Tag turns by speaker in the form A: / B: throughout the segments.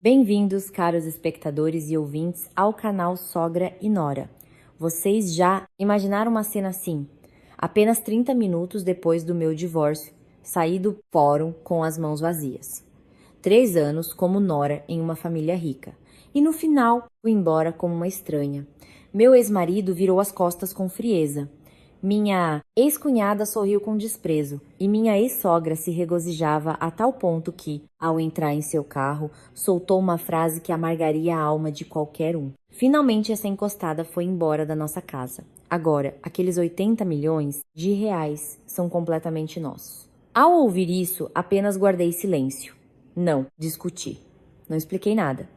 A: Bem-vindos, caros espectadores e ouvintes, ao canal Sogra e Nora. Vocês já imaginaram uma cena assim? Apenas 30 minutos depois do meu divórcio, saí do fórum com as mãos vazias. 3 anos como Nora em uma família rica. E no final, fui embora como uma estranha. Meu ex-marido virou as costas com frieza. Minha ex-cunhada sorriu com desprezo e minha ex-sogra se regozijava a tal ponto que, ao entrar em seu carro, soltou uma frase que amargaria a alma de qualquer um. Finalmente essa encostada foi embora da nossa casa. Agora, aqueles 80 milhões de reais são completamente nossos. Ao ouvir isso, apenas guardei silêncio. Não discuti. Não expliquei nada.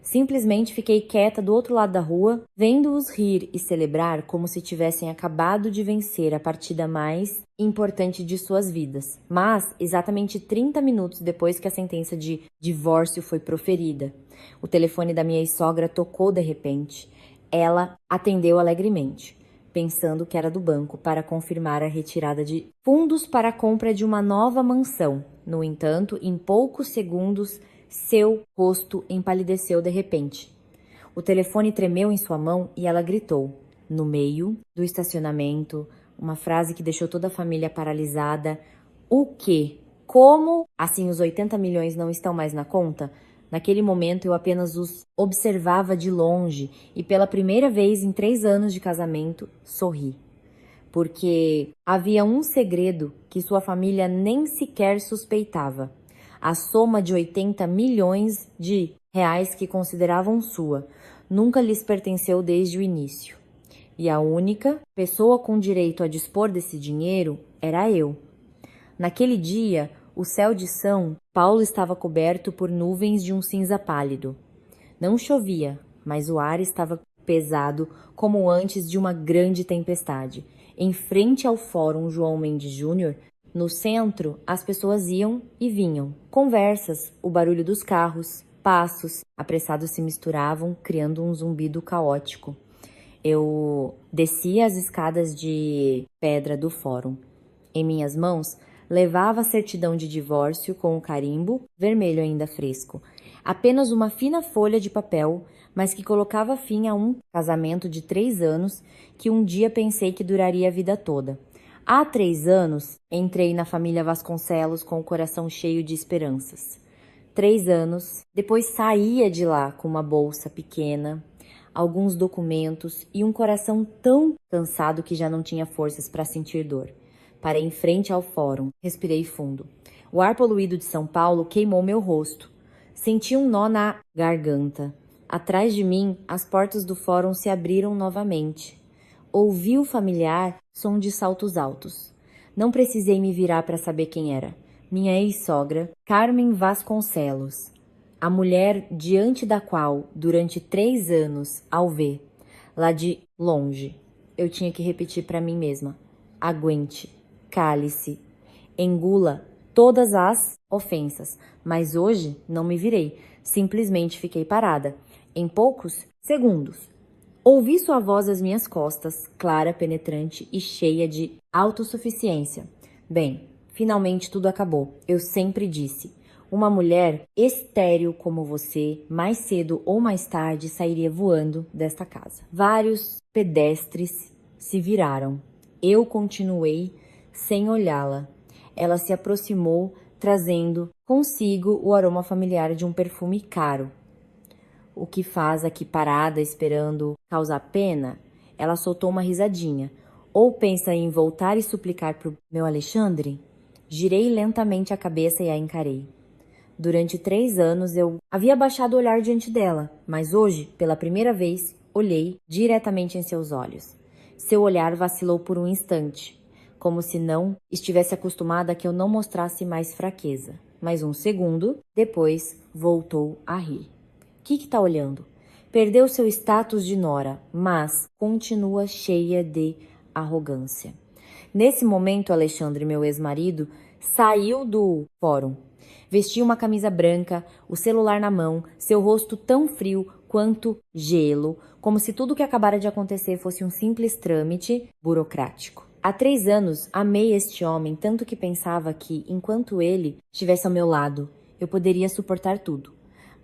A: Simplesmente fiquei quieta do outro lado da rua, vendo-os rir e celebrar como se tivessem acabado de vencer a partida mais importante de suas vidas. Mas, exatamente 30 minutos depois que a sentença de divórcio foi proferida, o telefone da minha ex-sogra tocou de repente. Ela atendeu alegremente, pensando que era do banco para confirmar a retirada de fundos para a compra de uma nova mansão. No entanto, em poucos segundos, seu rosto empalideceu de repente. O telefone tremeu em sua mão e ela gritou, no meio do estacionamento, uma frase que deixou toda a família paralisada. O quê? Como? Assim os 80 milhões não estão mais na conta? Naquele momento eu apenas os observava de longe e pela primeira vez em 3 anos de casamento, sorri. Porque havia um segredo que sua família nem sequer suspeitava. A soma de 80 milhões de reais que consideravam sua nunca lhes pertenceu desde o início. E a única pessoa com direito a dispor desse dinheiro era eu. Naquele dia, o céu de São Paulo estava coberto por nuvens de um cinza pálido. Não chovia, mas o ar estava pesado como antes de uma grande tempestade. Em frente ao Fórum João Mendes Júnior, no centro, as pessoas iam e vinham. Conversas, o barulho dos carros, passos apressados se misturavam, criando um zumbido caótico. Eu descia as escadas de pedra do fórum. Em minhas mãos, levava a certidão de divórcio com o carimbo, vermelho ainda fresco. Apenas uma fina folha de papel, mas que colocava fim a um casamento de 3 anos que um dia pensei que duraria a vida toda. Há 3 anos, entrei na família Vasconcelos com o coração cheio de esperanças. 3 anos, depois saía de lá com uma bolsa pequena, alguns documentos e um coração tão cansado que já não tinha forças para sentir dor. Parei em frente ao fórum, respirei fundo. O ar poluído de São Paulo queimou meu rosto. Senti um nó na garganta. Atrás de mim, as portas do fórum se abriram novamente. Ouvi o familiar som de saltos altos. Não precisei me virar para saber quem era. Minha ex-sogra, Carmen Vasconcelos. A mulher diante da qual, durante 3 anos, ao ver, lá de longe, eu tinha que repetir para mim mesma. Aguente, cale-se, engula todas as ofensas. Mas hoje não me virei, simplesmente fiquei parada. Em poucos segundos, ouvi sua voz às minhas costas, clara, penetrante e cheia de autossuficiência. Bem, finalmente tudo acabou. Eu sempre disse, uma mulher estéril como você, mais cedo ou mais tarde, sairia voando desta casa. Vários pedestres se viraram. Eu continuei sem olhá-la. Ela se aproximou, trazendo consigo o aroma familiar de um perfume caro. O que faz aqui parada, esperando causar pena? Ela soltou uma risadinha. Ou pensa em voltar e suplicar pro meu Alexandre? Girei lentamente a cabeça e a encarei. Durante 3 anos eu havia baixado o olhar diante dela, mas hoje, pela primeira vez, olhei diretamente em seus olhos. Seu olhar vacilou por um instante, como se não estivesse acostumada a que eu não mostrasse mais fraqueza. Mas um segundo depois, voltou a rir. Que tá olhando? Perdeu seu status de nora, mas continua cheia de arrogância. Nesse momento, Alexandre, meu ex-marido, saiu do fórum. Vestia uma camisa branca, o celular na mão, seu rosto tão frio quanto gelo, como se tudo que acabara de acontecer fosse um simples trâmite burocrático. Há 3 anos, amei este homem tanto que pensava que, enquanto ele estivesse ao meu lado, eu poderia suportar tudo.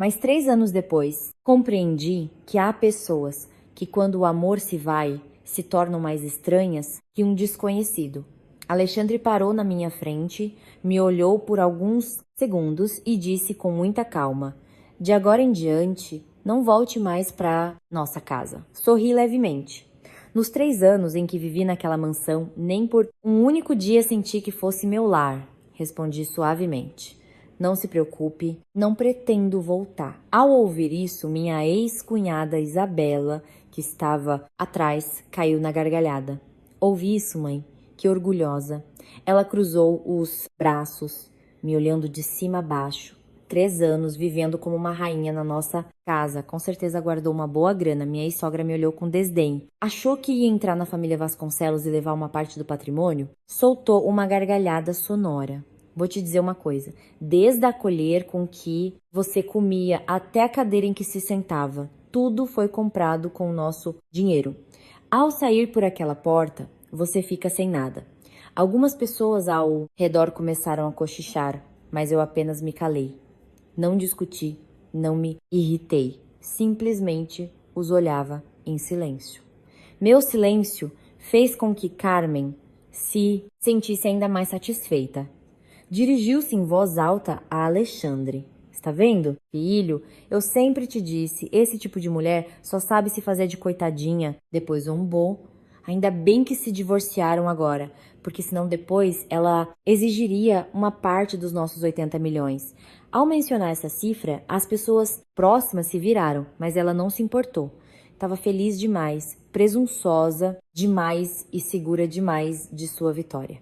A: Mas 3 anos depois, compreendi que há pessoas que, quando o amor se vai, se tornam mais estranhas que um desconhecido. Alexandre parou na minha frente, me olhou por alguns segundos e disse com muita calma: de agora em diante, não volte mais para nossa casa. Sorri levemente. Nos 3 anos em que vivi naquela mansão, nem por um único dia senti que fosse meu lar, respondi suavemente. Não se preocupe, não pretendo voltar. Ao ouvir isso, minha ex-cunhada Isabela, que estava atrás, caiu na gargalhada. Ouvi isso, mãe? Que orgulhosa. Ela cruzou os braços, me olhando de cima a baixo. 3 anos vivendo como uma rainha na nossa casa. Com certeza guardou uma boa grana. Minha ex-sogra me olhou com desdém. Achou que ia entrar na família Vasconcelos e levar uma parte do patrimônio? Soltou uma gargalhada sonora. Vou te dizer uma coisa. Desde a colher com que você comia até a cadeira em que se sentava, tudo foi comprado com o nosso dinheiro. Ao sair por aquela porta, você fica sem nada. Algumas pessoas ao redor começaram a cochichar, mas eu apenas me calei. Não discuti, não me irritei. Simplesmente os olhava em silêncio. Meu silêncio fez com que Carmen se sentisse ainda mais satisfeita. Dirigiu-se em voz alta a Alexandre. Está vendo, filho? Eu sempre te disse, esse tipo de mulher só sabe se fazer de coitadinha. Depois zombou. Ainda bem que se divorciaram agora, porque senão depois ela exigiria uma parte dos nossos 80 milhões. Ao mencionar essa cifra, as pessoas próximas se viraram, mas ela não se importou. Estava feliz demais, presunçosa demais e segura demais de sua vitória.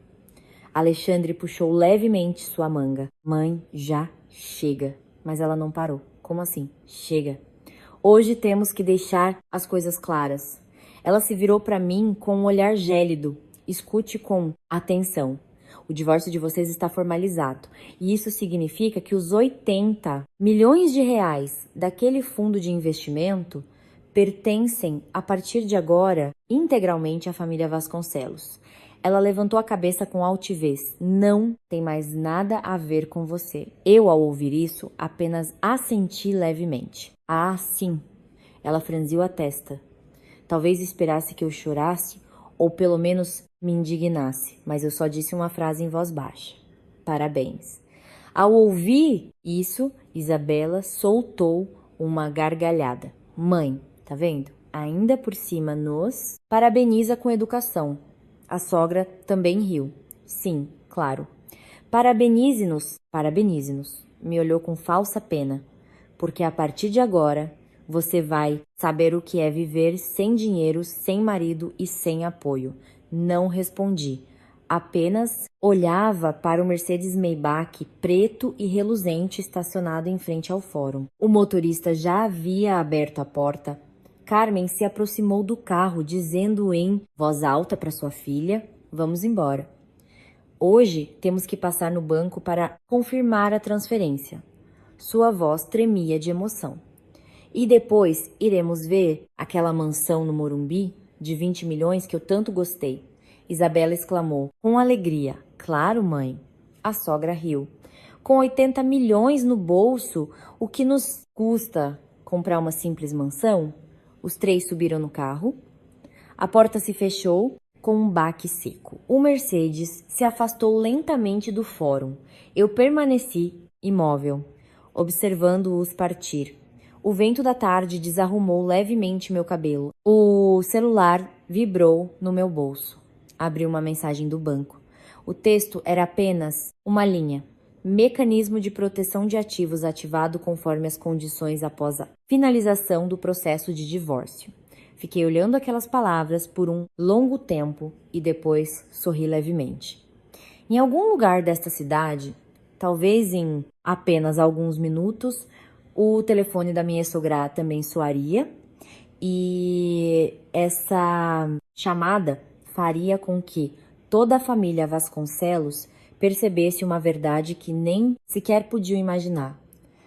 A: Alexandre puxou levemente sua manga. Mãe, já chega. Mas ela não parou. Como assim? Chega. Hoje temos que deixar as coisas claras. Ela se virou para mim com um olhar gélido. Escute com atenção. O divórcio de vocês está formalizado. E isso significa que os 80 milhões de reais daquele fundo de investimento pertencem, a partir de agora, integralmente à família Vasconcelos. Ela levantou a cabeça com altivez. Não tem mais nada a ver com você. Eu, ao ouvir isso, apenas assenti levemente. Ah, sim. Ela franziu a testa. Talvez esperasse que eu chorasse ou pelo menos me indignasse, mas eu só disse uma frase em voz baixa. Parabéns. Ao ouvir isso, Isabela soltou uma gargalhada. Mãe, tá vendo? Ainda por cima nos parabeniza com educação. A sogra também riu. Sim, claro. Parabenize-nos, parabenize-nos. Me olhou com falsa pena, porque a partir de agora você vai saber o que é viver sem dinheiro, sem marido e sem apoio. Não respondi. Apenas olhava para o Mercedes Maybach preto e reluzente estacionado em frente ao fórum. O motorista já havia aberto a porta. Carmen se aproximou do carro, dizendo em voz alta para sua filha: vamos embora. Hoje temos que passar no banco para confirmar a transferência. Sua voz tremia de emoção. E depois iremos ver aquela mansão no Morumbi de 20 milhões que eu tanto gostei. Isabela exclamou, com alegria. Claro, mãe. A sogra riu. Com 80 milhões no bolso, o que nos custa comprar uma simples mansão? Os três subiram no carro. A porta se fechou com um baque seco. O Mercedes se afastou lentamente do fórum. Eu permaneci imóvel, observando-os partir. O vento da tarde desarrumou levemente meu cabelo. O celular vibrou no meu bolso. Abri uma mensagem do banco. O texto era apenas uma linha. Mecanismo de proteção de ativos ativado conforme as condições após a finalização do processo de divórcio. Fiquei olhando aquelas palavras por um longo tempo e depois sorri levemente. Em algum lugar desta cidade, talvez em apenas alguns minutos, o telefone da minha sogra também soaria e essa chamada faria com que toda a família Vasconcelos percebesse uma verdade que nem sequer podiam imaginar.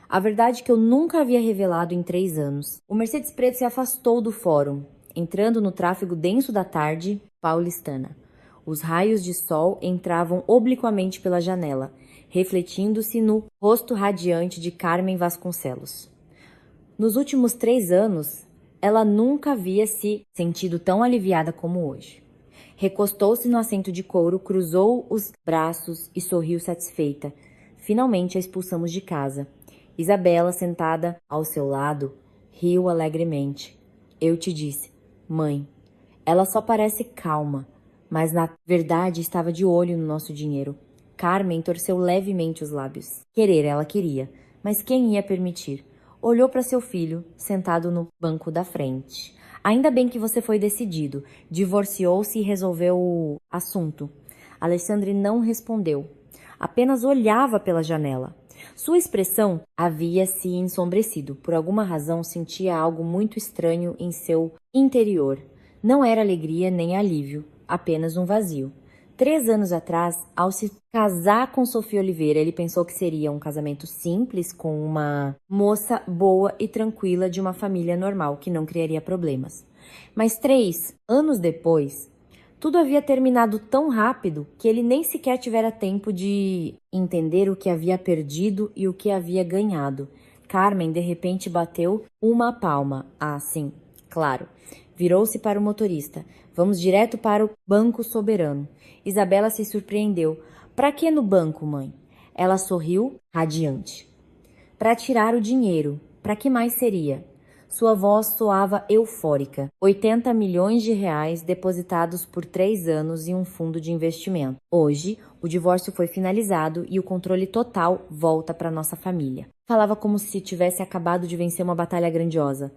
A: A verdade que eu nunca havia revelado em 3 anos. O Mercedes Preto se afastou do fórum, entrando no tráfego denso da tarde paulistana. Os raios de sol entravam obliquamente pela janela, refletindo-se no rosto radiante de Carmen Vasconcelos. Nos últimos 3 anos, ela nunca havia se sentido tão aliviada como hoje. Recostou-se no assento de couro, cruzou os braços e sorriu satisfeita. Finalmente a expulsamos de casa. Isabela, sentada ao seu lado, riu alegremente. Eu te disse, mãe, ela só parece calma, mas na verdade estava de olho no nosso dinheiro. Carmen torceu levemente os lábios. Querer ela queria, mas quem ia permitir? Olhou para seu filho, sentado no banco da frente. Ainda bem que você foi decidido. Divorciou-se e resolveu o assunto. Alexandre não respondeu. Apenas olhava pela janela. Sua expressão havia se ensombrecido. Por alguma razão, sentia algo muito estranho em seu interior. Não era alegria nem alívio, apenas um vazio. 3 anos atrás, ao se casar com Sofia Oliveira, ele pensou que seria um casamento simples com uma moça boa e tranquila de uma família normal, que não criaria problemas. Mas 3 anos depois, tudo havia terminado tão rápido que ele nem sequer tivera tempo de entender o que havia perdido e o que havia ganhado. Carmen, de repente, bateu uma palma. Ah, sim, claro. Virou-se para o motorista. Vamos direto para o Banco Soberano. Isabela se surpreendeu. Para que no banco, mãe? Ela sorriu, radiante. Para tirar o dinheiro. Para que mais seria? Sua voz soava eufórica. 80 milhões de reais depositados por 3 anos em um fundo de investimento. Hoje, o divórcio foi finalizado e o controle total volta para nossa família. Falava como se tivesse acabado de vencer uma batalha grandiosa.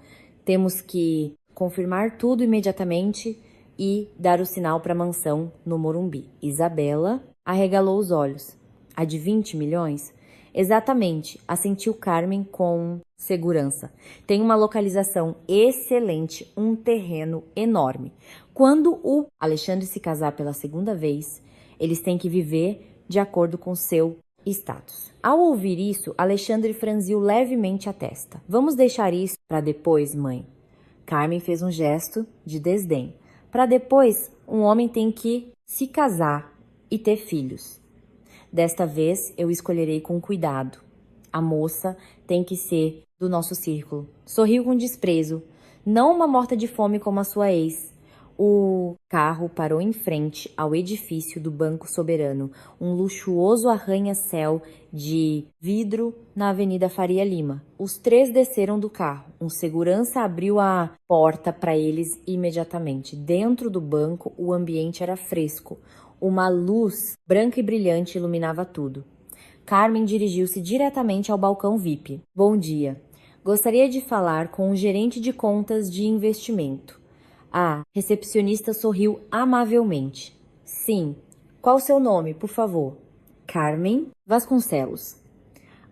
A: Temos que confirmar tudo imediatamente e dar o sinal para a mansão no Morumbi. Isabela arregalou os olhos. A de 20 milhões? Exatamente, assentiu Carmen com segurança. Tem uma localização excelente, um terreno enorme. Quando o Alexandre se casar pela segunda vez, eles têm que viver de acordo com seu status. Ao ouvir isso, Alexandre franziu levemente a testa. Vamos deixar isso para depois, mãe. Carmen fez um gesto de desdém. Para depois, um homem tem que se casar e ter filhos. Desta vez, eu escolherei com cuidado. A moça tem que ser do nosso círculo. Sorriu com desprezo. Não uma morta de fome como a sua ex. O carro parou em frente ao edifício do Banco Soberano, um luxuoso arranha-céu de vidro na Avenida Faria Lima. Os 3 desceram do carro. Um segurança abriu a porta para eles imediatamente. Dentro do banco, o ambiente era fresco. Uma luz branca e brilhante iluminava tudo. Carmen dirigiu-se diretamente ao balcão VIP. Bom dia. Gostaria de falar com o gerente de contas de investimento. A recepcionista sorriu amavelmente. Sim. Qual o seu nome, por favor? Carmen Vasconcelos.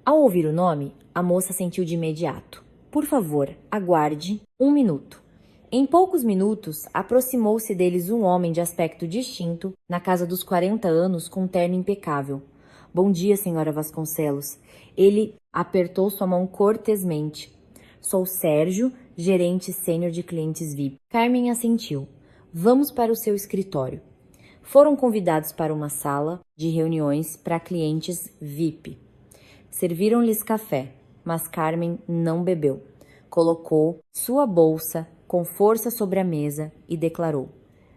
A: Ao ouvir o nome, a moça sentiu de imediato. Por favor, aguarde 1 minuto. Em poucos minutos, aproximou-se deles um homem de aspecto distinto, na casa dos 40 anos, com um terno impecável. Bom dia, senhora Vasconcelos. Ele apertou sua mão cortesmente. Sou Sérgio, gerente sênior de clientes VIP. Carmen assentiu. Vamos para o seu escritório. Foram convidados para uma sala de reuniões para clientes VIP. Serviram-lhes café, mas Carmen não bebeu. Colocou sua bolsa com força sobre a mesa e declarou: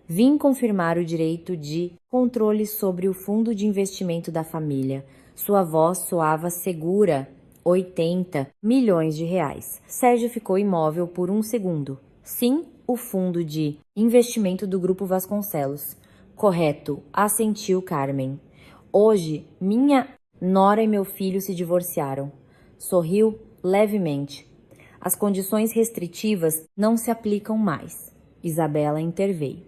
A: vim confirmar o direito de controle sobre o fundo de investimento da família. Sua voz soava segura. 80 milhões de reais. Sérgio ficou imóvel por 1 segundo. Sim, o fundo de investimento do Grupo Vasconcelos. Correto, assentiu Carmen. Hoje, minha nora e meu filho se divorciaram. Sorriu levemente. As condições restritivas não se aplicam mais. Isabela interveio.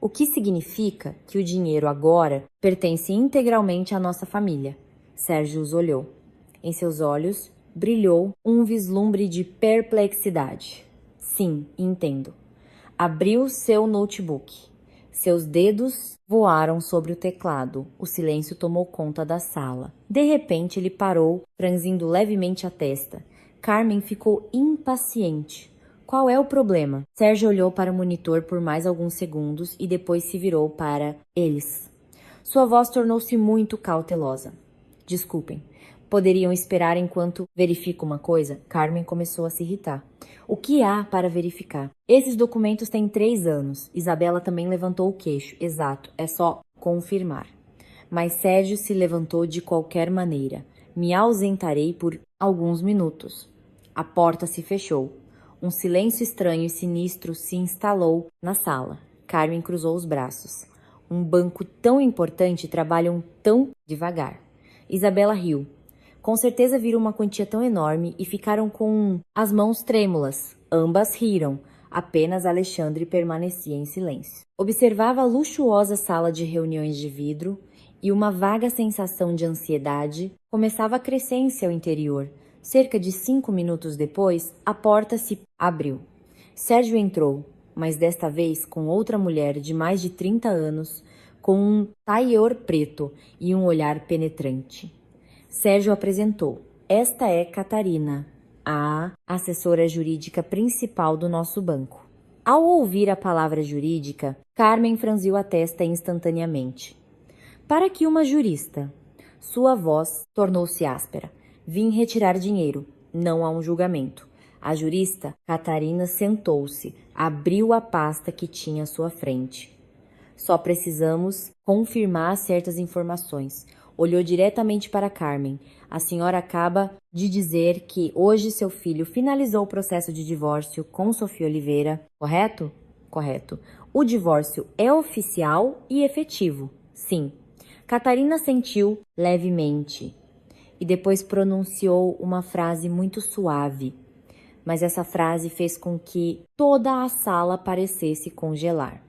A: O que significa que o dinheiro agora pertence integralmente à nossa família. Sérgio os olhou. Em seus olhos brilhou um vislumbre de perplexidade. Sim, entendo. Abriu seu notebook. Seus dedos voaram sobre o teclado. O silêncio tomou conta da sala. De repente, ele parou, franzindo levemente a testa. Carmen ficou impaciente. Qual é o problema? Sérgio olhou para o monitor por mais alguns segundos e depois se virou para eles. Sua voz tornou-se muito cautelosa. Desculpem, poderiam esperar enquanto verifico uma coisa? Carmen começou a se irritar. O que há para verificar? Esses documentos têm 3 anos. Isabela também levantou o queixo. Exato, é só confirmar. Mas Sérgio se levantou de qualquer maneira. Me ausentarei por alguns minutos. A porta se fechou. Um silêncio estranho e sinistro se instalou na sala. Carmen cruzou os braços. Um banco tão importante trabalham tão devagar. Isabela riu. Com certeza viram uma quantia tão enorme e ficaram com as mãos trêmulas. Ambas riram. Apenas Alexandre permanecia em silêncio. Observava a luxuosa sala de reuniões de vidro e uma vaga sensação de ansiedade começava a crescer em seu interior. Cerca de 5 minutos depois, a porta se abriu. Sérgio entrou, mas desta vez com outra mulher de mais de 30 anos, com um taior preto e um olhar penetrante. Sérgio apresentou. Esta é Catarina, a assessora jurídica principal do nosso banco. Ao ouvir a palavra jurídica, Carmen franziu a testa instantaneamente. Para que uma jurista? Sua voz tornou-se áspera. Vim retirar dinheiro. Não há um julgamento. A jurista, Catarina, sentou-se, abriu a pasta que tinha à sua frente. Só precisamos confirmar certas informações. Olhou diretamente para Carmen. A senhora acaba de dizer que hoje seu filho finalizou o processo de divórcio com Sofia Oliveira, correto? Correto. O divórcio é oficial e efetivo. Sim. Catarina sentiu levemente e depois pronunciou uma frase muito suave. Mas essa frase fez com que toda a sala parecesse congelar.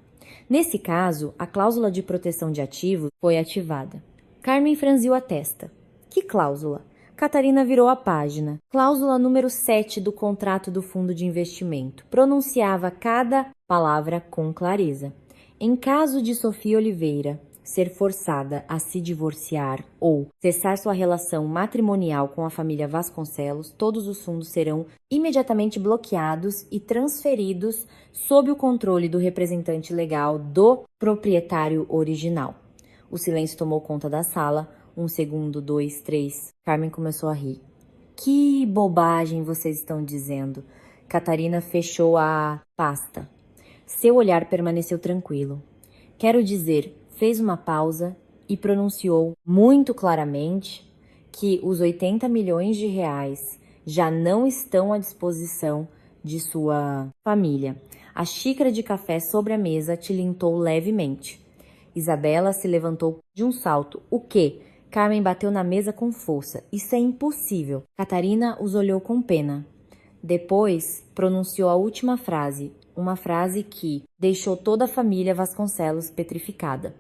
A: Nesse caso, a cláusula de proteção de ativos foi ativada. Carmen franziu a testa. Que cláusula? Catarina virou a página. Cláusula número 7 do contrato do fundo de investimento. Pronunciava cada palavra com clareza. Em caso de Sofia Oliveira ser forçada a se divorciar ou cessar sua relação matrimonial com a família Vasconcelos, todos os fundos serão imediatamente bloqueados e transferidos sob o controle do representante legal do proprietário original. O silêncio tomou conta da sala. 1 segundo, 2, 3. Carmen começou a rir. Que bobagem vocês estão dizendo. Catarina fechou a pasta. Seu olhar permaneceu tranquilo. Quero dizer, fez uma pausa e pronunciou muito claramente que os 80 milhões de reais já não estão à disposição de sua família. A xícara de café sobre a mesa tilintou levemente. Isabela se levantou de um salto. O quê? Carmen bateu na mesa com força. Isso é impossível. Catarina os olhou com pena. Depois pronunciou a última frase, uma frase que deixou toda a família Vasconcelos petrificada.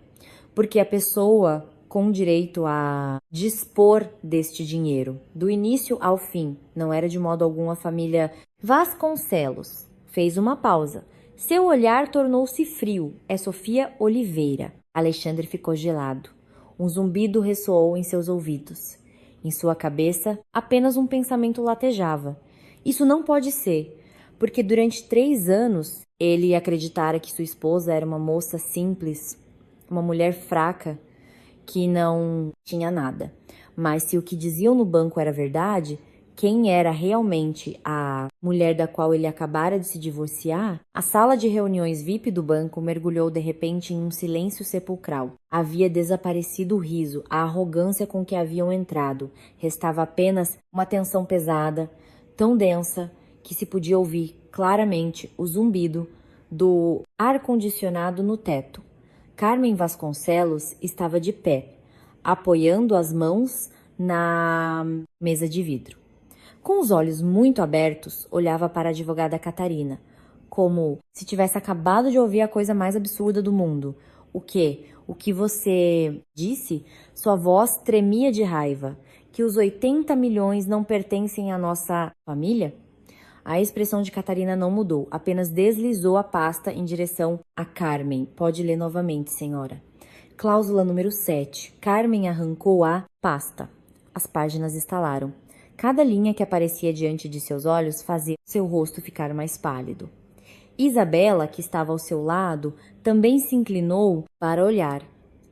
A: Porque a pessoa com direito a dispor deste dinheiro, do início ao fim, não era de modo algum a família Vasconcelos. Fez uma pausa. Seu olhar tornou-se frio. É Sofia Oliveira. Alexandre ficou gelado. Um zumbido ressoou em seus ouvidos. Em sua cabeça, apenas um pensamento latejava. Isso não pode ser, porque durante 3 anos ele acreditara que sua esposa era uma moça simples, uma mulher fraca, que não tinha nada. Mas se o que diziam no banco era verdade, quem era realmente a mulher da qual ele acabara de se divorciar? A sala de reuniões VIP do banco mergulhou de repente em um silêncio sepulcral. Havia desaparecido o riso, a arrogância com que haviam entrado. Restava apenas uma tensão pesada, tão densa que se podia ouvir claramente o zumbido do ar-condicionado no teto. Carmen Vasconcelos estava de pé, apoiando as mãos na mesa de vidro. Com os olhos muito abertos, olhava para a advogada Catarina, como se tivesse acabado de ouvir a coisa mais absurda do mundo. O quê? O que você disse? Sua voz tremia de raiva. Que os 80 milhões não pertencem à nossa família? A expressão de Catarina não mudou, apenas deslizou a pasta em direção a Carmen. Pode ler novamente, senhora. Cláusula número 7. Carmen arrancou a pasta. As páginas estalaram. Cada linha que aparecia diante de seus olhos fazia seu rosto ficar mais pálido. Isabela, que estava ao seu lado, também se inclinou para olhar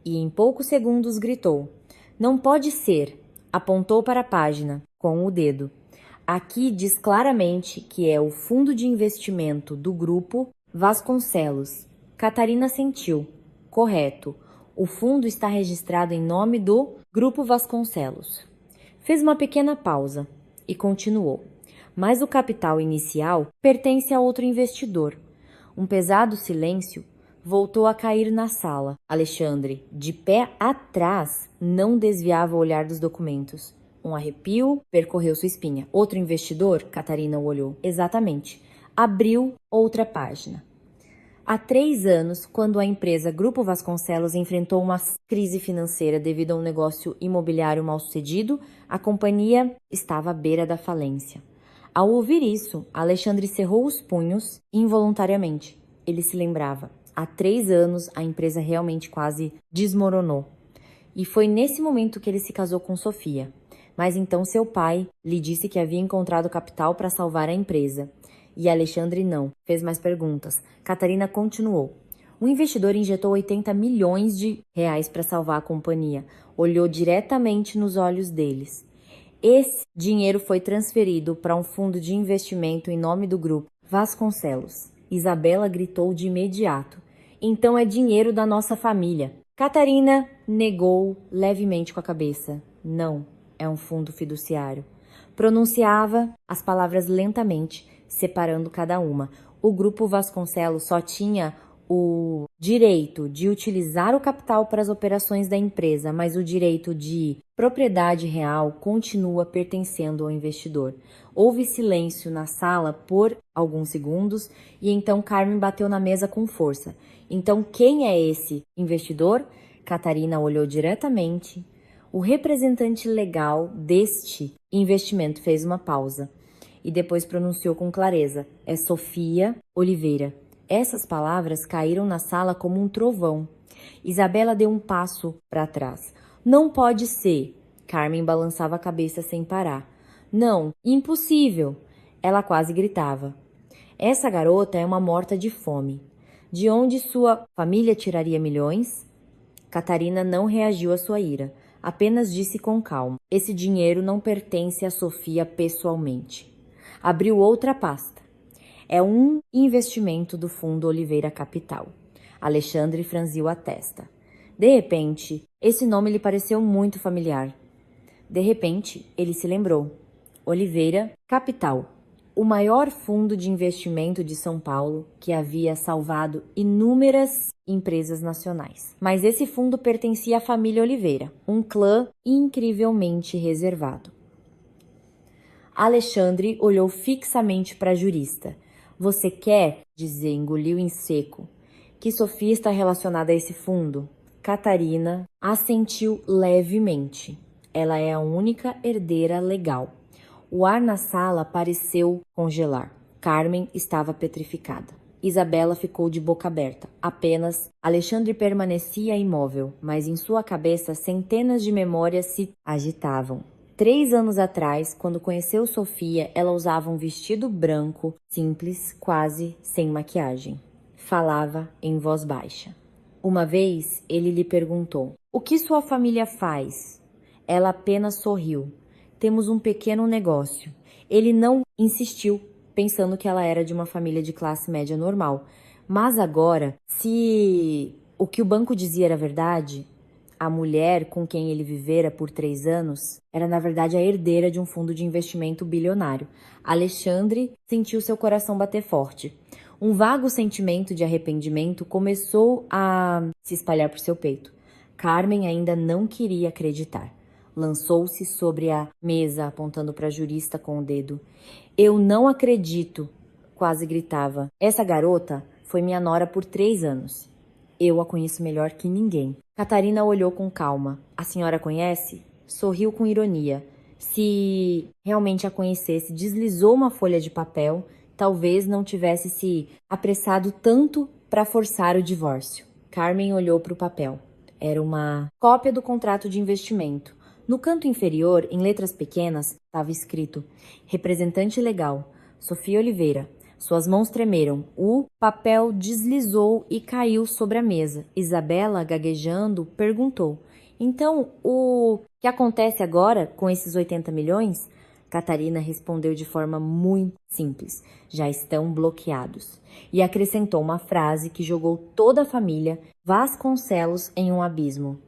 A: e em poucos segundos gritou: Não pode ser! Apontou para a página com o dedo. Aqui diz claramente que é o fundo de investimento do Grupo Vasconcelos. Catarina sentiu. Correto. O fundo está registrado em nome do Grupo Vasconcelos. Fez uma pequena pausa e continuou. Mas o capital inicial pertence a outro investidor. Um pesado silêncio voltou a cair na sala. Alexandre, de pé atrás, não desviava o olhar dos documentos. Um arrepio percorreu sua espinha. Outro investidor? Catarina o olhou. Exatamente. Abriu outra página. Há 3 anos, quando a empresa Grupo Vasconcelos enfrentou uma crise financeira devido a um negócio imobiliário mal sucedido, a companhia estava à beira da falência. Ao ouvir isso, Alexandre cerrou os punhos involuntariamente. Ele se lembrava. Há 3 anos, a empresa realmente quase desmoronou. E foi nesse momento que ele se casou com Sofia. Mas então seu pai lhe disse que havia encontrado capital para salvar a empresa. E Alexandre não. Fez mais perguntas. Catarina continuou. O investidor injetou 80 milhões de reais para salvar a companhia. Olhou diretamente nos olhos deles. Esse dinheiro foi transferido para um fundo de investimento em nome do grupo Vasconcelos. Isabela gritou de imediato. Então é dinheiro da nossa família. Catarina negou levemente com a cabeça. Não, é um fundo fiduciário. Pronunciava as palavras lentamente, separando cada uma. O grupo Vasconcelos só tinha o direito de utilizar o capital para as operações da empresa, mas o direito de propriedade real continua pertencendo ao investidor. Houve silêncio na sala por alguns segundos e então Carmen bateu na mesa com força. Então, quem é esse investidor? Catarina olhou diretamente. O representante legal deste investimento fez uma pausa e depois pronunciou com clareza. É Sofia Oliveira. Essas palavras caíram na sala como um trovão. Isabela deu um passo para trás. Não pode ser. Carmen balançava a cabeça sem parar. Não, impossível. Ela quase gritava. Essa garota é uma morta de fome. De onde sua família tiraria milhões? Catarina não reagiu à sua ira. Apenas disse com calma. Esse dinheiro não pertence a Sofia pessoalmente. Abriu outra pasta. É um investimento do Fundo Oliveira Capital. Alexandre franziu a testa. De repente, esse nome lhe pareceu muito familiar. De repente, ele se lembrou. Oliveira Capital, o maior fundo de investimento de São Paulo que havia salvado inúmeras empresas nacionais. Mas esse fundo pertencia à família Oliveira, um clã incrivelmente reservado. Alexandre olhou fixamente para a jurista. Você quer dizer, engoliu em seco, que Sofia está relacionada a esse fundo? Catarina assentiu levemente. Ela é a única herdeira legal. O ar na sala pareceu congelar. Carmen estava petrificada. Isabela ficou de boca aberta. Apenas Alexandre permanecia imóvel, mas em sua cabeça centenas de memórias se agitavam. 3 anos atrás, quando conheceu Sofia, ela usava um vestido branco, simples, quase sem maquiagem. Falava em voz baixa. Uma vez, ele lhe perguntou: "O que sua família faz?" Ela apenas sorriu. "Temos um pequeno negócio." Ele não insistiu, pensando que ela era de uma família de classe média normal. Mas agora, se o que o banco dizia era verdade, a mulher com quem ele vivera por 3 anos era, na verdade, a herdeira de um fundo de investimento bilionário. Alexandre sentiu seu coração bater forte. Um vago sentimento de arrependimento começou a se espalhar por seu peito. Carmen ainda não queria acreditar. Lançou-se sobre a mesa, apontando para a jurista com o dedo. "Eu não acredito", quase gritava. "Essa garota foi minha nora por 3 anos. Eu a conheço melhor que ninguém." Catarina olhou com calma. "A senhora conhece?" Sorriu com ironia. Se realmente a conhecesse, deslizou uma folha de papel. Talvez não tivesse se apressado tanto para forçar o divórcio. Carmen olhou para o papel. Era uma cópia do contrato de investimento. No canto inferior, em letras pequenas, estava escrito: "Representante legal, Sofia Oliveira." Suas mãos tremeram. O papel deslizou e caiu sobre a mesa. Isabela, gaguejando, perguntou: Então, o que acontece agora com esses 80 milhões? Catarina respondeu de forma muito simples: já estão bloqueados. E acrescentou uma frase que jogou toda a família Vasconcelos em um abismo.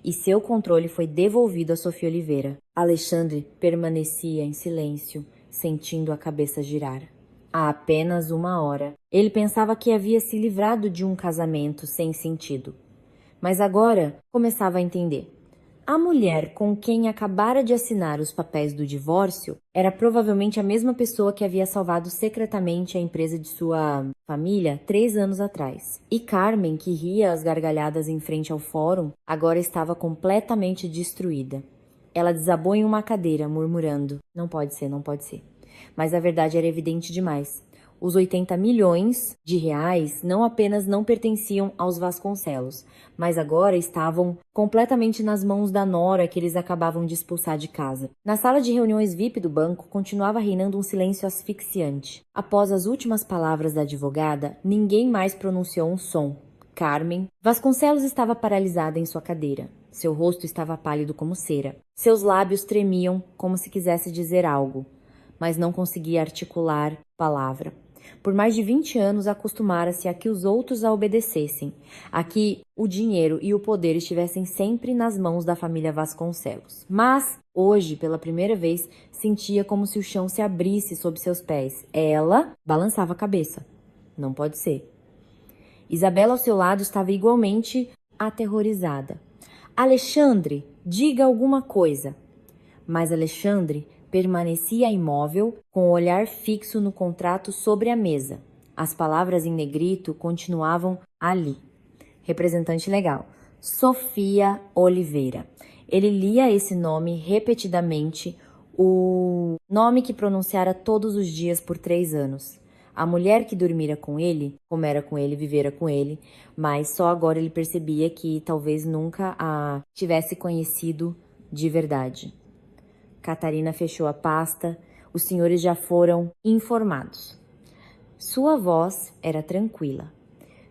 A: E seu controle foi devolvido a Sofia Oliveira. Alexandre permanecia em silêncio, sentindo a cabeça girar. Há apenas uma hora, ele pensava que havia se livrado de um casamento sem sentido. Mas agora começava a entender. A mulher com quem acabara de assinar os papéis do divórcio era provavelmente a mesma pessoa que havia salvado secretamente a empresa de sua família 3 anos atrás. E Carmen, que ria às gargalhadas em frente ao fórum, agora estava completamente destruída. Ela desabou em uma cadeira, murmurando: "Não pode ser, não pode ser." Mas a verdade era evidente demais. Os 80 milhões de reais não apenas não pertenciam aos Vasconcelos, mas agora estavam completamente nas mãos da nora que eles acabavam de expulsar de casa. Na sala de reuniões VIP do banco, continuava reinando um silêncio asfixiante. Após as últimas palavras da advogada, ninguém mais pronunciou um som. Carmen Vasconcelos estava paralisada em sua cadeira. Seu rosto estava pálido como cera. Seus lábios tremiam como se quisesse dizer algo, mas não conseguia articular palavra. Por mais de 20 anos acostumara-se a que os outros a obedecessem, a que o dinheiro e o poder estivessem sempre nas mãos da família Vasconcelos. Mas, hoje, pela primeira vez, sentia como se o chão se abrisse sob seus pés. Ela balançava a cabeça. Não pode ser. Isabela ao seu lado estava igualmente aterrorizada. Alexandre, diga alguma coisa. Mas Alexandre permanecia imóvel, com o olhar fixo no contrato sobre a mesa. As palavras em negrito continuavam ali. Representante legal: Sofia Oliveira. Ele lia esse nome repetidamente, o nome que pronunciara todos os dias por 3 anos. A mulher que dormira com ele, comera com ele, vivera com ele, mas só agora ele percebia que talvez nunca a tivesse conhecido de verdade. Catarina fechou a pasta. Os senhores já foram informados. Sua voz era tranquila.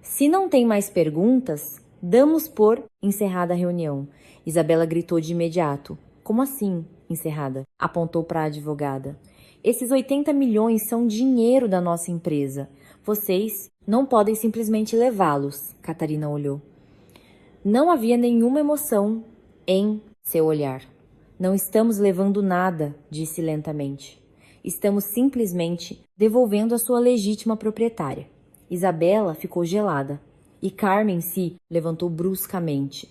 A: Se não tem mais perguntas, damos por encerrada a reunião. Isabela gritou de imediato. Como assim, encerrada? Apontou para a advogada. Esses 80 milhões são dinheiro da nossa empresa. Vocês não podem simplesmente levá-los. Catarina olhou. Não havia nenhuma emoção em seu olhar. Não estamos levando nada, disse lentamente. Estamos simplesmente devolvendo a sua legítima proprietária. Isabela ficou gelada e Carmen se levantou bruscamente.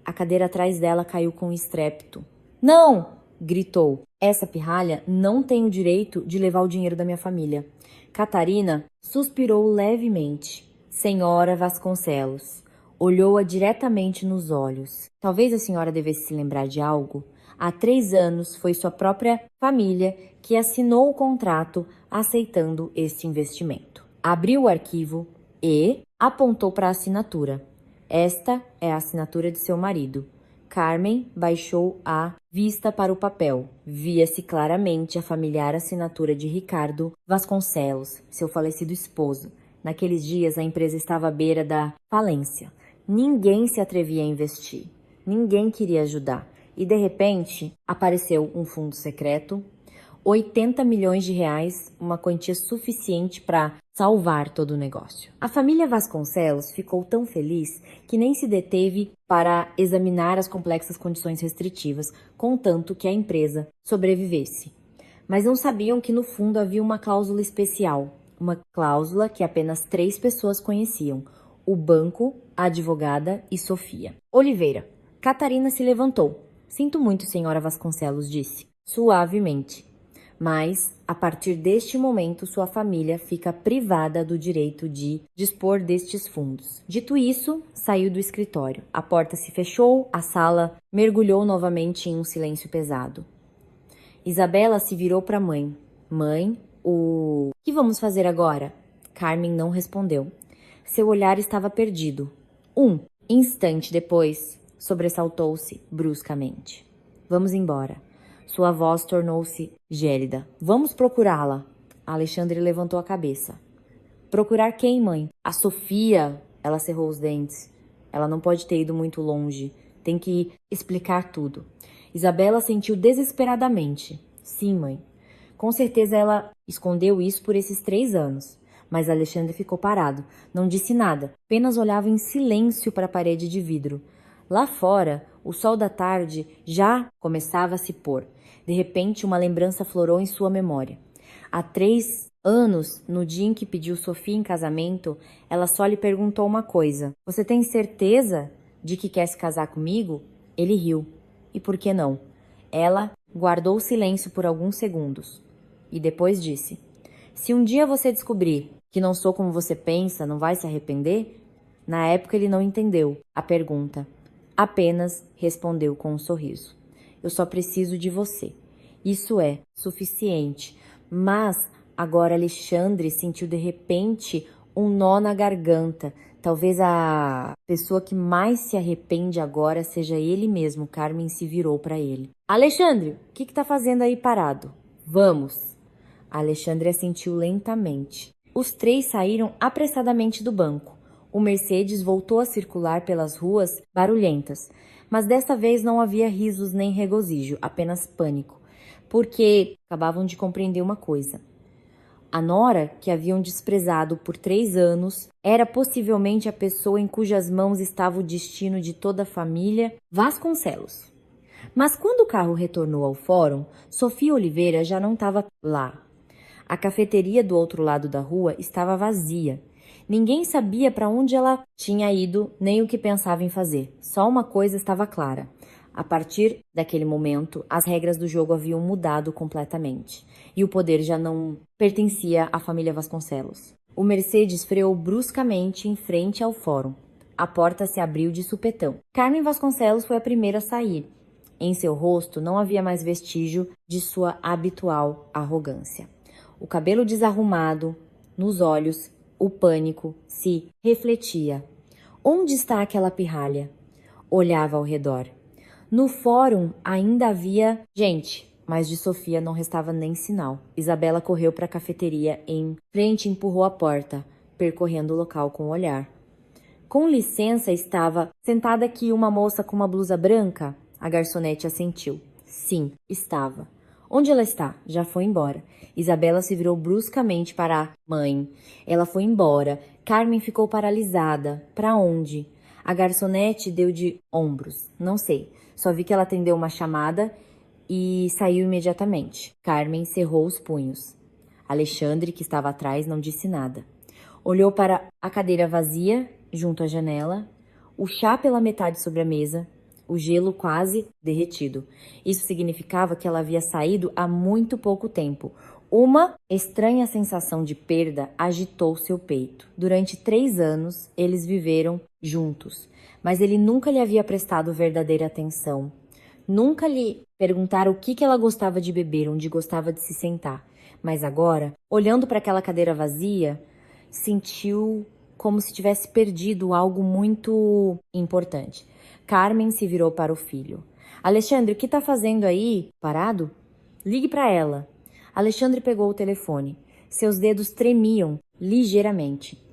A: A cadeira atrás dela caiu com estrépito. Não! Gritou. Essa pirralha não tem o direito de levar o dinheiro da minha família. Catarina suspirou levemente. Senhora Vasconcelos. Olhou-a diretamente nos olhos. Talvez a senhora devesse se lembrar de algo. Há 3 anos foi sua própria família que assinou o contrato aceitando este investimento. Abriu o arquivo e apontou para a assinatura. Esta é a assinatura de seu marido. Carmen baixou a vista para o papel. Via-se claramente a familiar assinatura de Ricardo Vasconcelos, seu falecido esposo. Naqueles dias a empresa estava à beira da falência. Ninguém se atrevia a investir. Ninguém queria ajudar. E, de repente, apareceu um fundo secreto, 80 milhões de reais, uma quantia suficiente para salvar todo o negócio. A família Vasconcelos ficou tão feliz que nem se deteve para examinar as complexas condições restritivas, contanto que a empresa sobrevivesse. Mas não sabiam que no fundo havia uma cláusula especial, uma cláusula que apenas 3 pessoas conheciam: o banco, a advogada e Sofia Oliveira. Catarina se levantou. Sinto muito, senhora Vasconcelos, disse, suavemente. Mas, a partir deste momento, sua família fica privada do direito de dispor destes fundos. Dito isso, saiu do escritório. A porta se fechou, a sala mergulhou novamente em um silêncio pesado. Isabela se virou para a mãe. Mãe, o que vamos fazer agora? Carmen não respondeu. Seu olhar estava perdido. Um instante depois, sobressaltou-se bruscamente. Vamos embora. Sua voz tornou-se gélida. Vamos procurá-la. Alexandre levantou a cabeça. Procurar quem, mãe? A Sofia. Ela cerrou os dentes. Ela não pode ter ido muito longe. tem que explicar tudo. Isabela sentiu desesperadamente. Sim, mãe. Com certeza ela escondeu isso por esses 3 anos. Mas Alexandre ficou parado. Não disse nada, apenas olhava em silêncio para a parede de vidro. Lá fora, o sol da tarde já começava a se pôr. De repente, uma lembrança florou em sua memória. Há 3 anos, no dia em que pediu Sofia em casamento, ela só lhe perguntou uma coisa. Você tem certeza de que quer se casar comigo? Ele riu. E por que não? Ela guardou o silêncio por alguns segundos. E depois disse: se um dia você descobrir que não sou como você pensa, não vai se arrepender? Na época ele não entendeu a pergunta. Apenas respondeu com um sorriso. Eu só preciso de você. Isso é suficiente. Mas agora Alexandre sentiu de repente um nó na garganta. Talvez a pessoa que mais se arrepende agora seja ele mesmo. Carmen se virou para ele. Alexandre, o que tá fazendo aí parado? Vamos. Alexandre assentiu lentamente. Os 3 saíram apressadamente do banco. O Mercedes voltou a circular pelas ruas barulhentas, mas desta vez não havia risos nem regozijo, apenas pânico, porque acabavam de compreender uma coisa. A nora, que haviam desprezado por 3 anos, era possivelmente a pessoa em cujas mãos estava o destino de toda a família Vasconcelos. Mas quando o carro retornou ao fórum, Sofia Oliveira já não estava lá. A cafeteria do outro lado da rua estava vazia. Ninguém sabia para onde ela tinha ido nem o que pensava em fazer. Só uma coisa estava clara. A partir daquele momento, as regras do jogo haviam mudado completamente. E o poder já não pertencia à família Vasconcelos. O Mercedes freou bruscamente em frente ao fórum. A porta se abriu de supetão. Carmen Vasconcelos foi a primeira a sair. Em seu rosto não havia mais vestígio de sua habitual arrogância. O cabelo desarrumado, nos olhos, o pânico se refletia. Onde está aquela pirralha? Olhava ao redor. No fórum ainda havia gente, mas de Sofia não restava nem sinal. Isabela correu para a cafeteria em frente e empurrou a porta, percorrendo o local com o olhar. Com licença, estava sentada aqui uma moça com uma blusa branca? A garçonete assentiu. Sim, estava. Onde ela está? Já foi embora. Isabela se virou bruscamente para a mãe. Ela foi embora. Carmen ficou paralisada. Para onde? A garçonete deu de ombros. Não sei. Só vi que ela atendeu uma chamada e saiu imediatamente. Carmen cerrou os punhos. Alexandre, que estava atrás, não disse nada. Olhou para a cadeira vazia, junto à janela, o chá pela metade sobre a mesa, o gelo quase derretido. Isso significava que ela havia saído há muito pouco tempo. Uma estranha sensação de perda agitou seu peito. Durante 3 anos, eles viveram juntos, mas ele nunca lhe havia prestado verdadeira atenção. Nunca lhe perguntaram o que ela gostava de beber, onde gostava de se sentar. Mas agora, olhando para aquela cadeira vazia, sentiu como se tivesse perdido algo muito importante. Carmen se virou para o filho. Alexandre, o que está fazendo aí? Parado? Ligue para ela. Alexandre pegou o telefone. Seus dedos tremiam ligeiramente.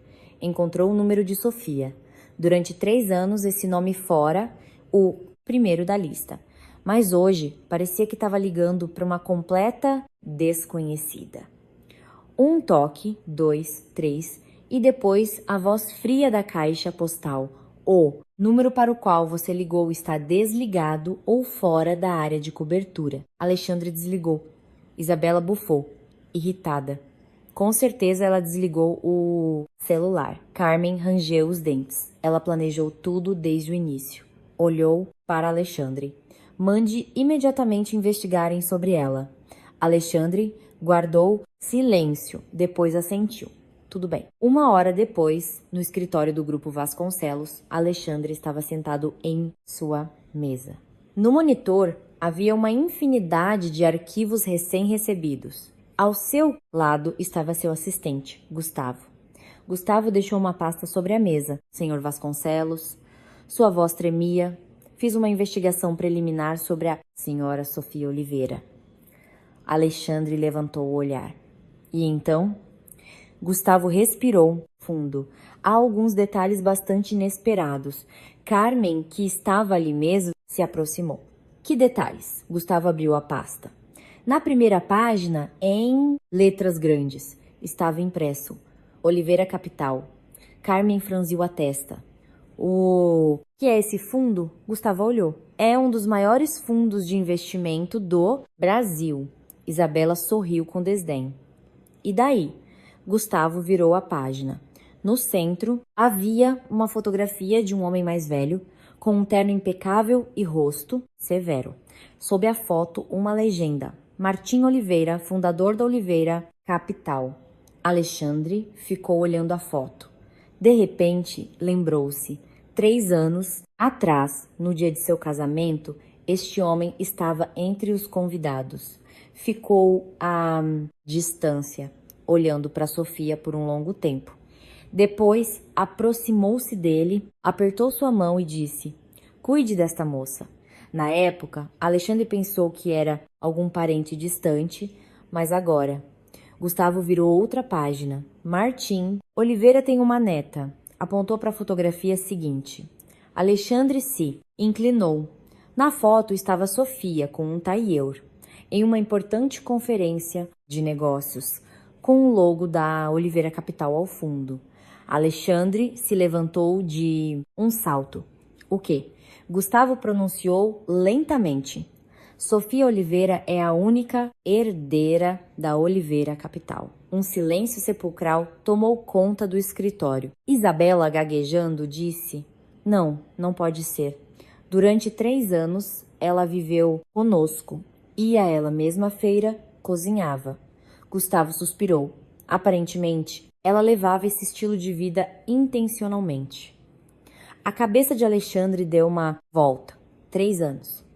A: Encontrou o número de Sofia. Durante 3 anos, esse nome fora o primeiro da lista. Mas hoje, parecia que estava ligando para uma completa desconhecida. 1 toque, 2, 3, e depois a voz fria da caixa postal. O número para o qual você ligou está desligado ou fora da área de cobertura. Alexandre desligou. Isabela bufou, irritada. Com certeza ela desligou o celular. Carmen rangeu os dentes. Ela planejou tudo desde o início. Olhou para Alexandre. Mande imediatamente investigarem sobre ela. Alexandre guardou silêncio, depois assentiu. Tudo bem. 1 hora depois, no escritório do grupo Vasconcelos, Alexandre estava sentado em sua mesa. No monitor, havia uma infinidade de arquivos recém-recebidos. Ao seu lado estava seu assistente, Gustavo. Gustavo deixou uma pasta sobre a mesa. Senhor Vasconcelos, sua voz tremia. Fiz uma investigação preliminar sobre a senhora Sofia Oliveira. Alexandre levantou o olhar. E então? Gustavo respirou fundo. Há alguns detalhes bastante inesperados. Carmen, que estava ali mesmo, se aproximou. Que detalhes? Gustavo abriu a pasta. Na primeira página, em letras grandes, estava impresso: Oliveira Capital. Carmen franziu a testa. O que é esse fundo? Gustavo olhou. É um dos maiores fundos de investimento do Brasil. Isabela sorriu com desdém. E daí? Gustavo virou a página. No centro, havia uma fotografia de um homem mais velho, com um terno impecável e rosto severo. Sob a foto, uma legenda: Martim Oliveira, fundador da Oliveira Capital. Alexandre ficou olhando a foto. De repente, lembrou-se. 3 anos atrás, no dia de seu casamento, este homem estava entre os convidados. Ficou à distância, olhando para Sofia por um longo tempo. Depois, aproximou-se dele, apertou sua mão e disse: Cuide desta moça. Na época, Alexandre pensou que era algum parente distante, mas agora... Gustavo virou outra página. Martim Oliveira tem uma neta. Apontou para a fotografia seguinte. Alexandre se inclinou. Na foto estava Sofia com um tailleur, em uma importante conferência de negócios, com o logo da Oliveira Capital ao fundo. Alexandre se levantou de um salto. O quê? Gustavo pronunciou lentamente. Sofia Oliveira é a única herdeira da Oliveira Capital. Um silêncio sepulcral tomou conta do escritório. Isabela, gaguejando, disse: Não, não pode ser. Durante 3 anos, ela viveu conosco. Ia ela mesma à feira, cozinhava. Gustavo suspirou. Aparentemente, ela levava esse estilo de vida intencionalmente. A cabeça de Alexandre deu uma volta. 3 anos.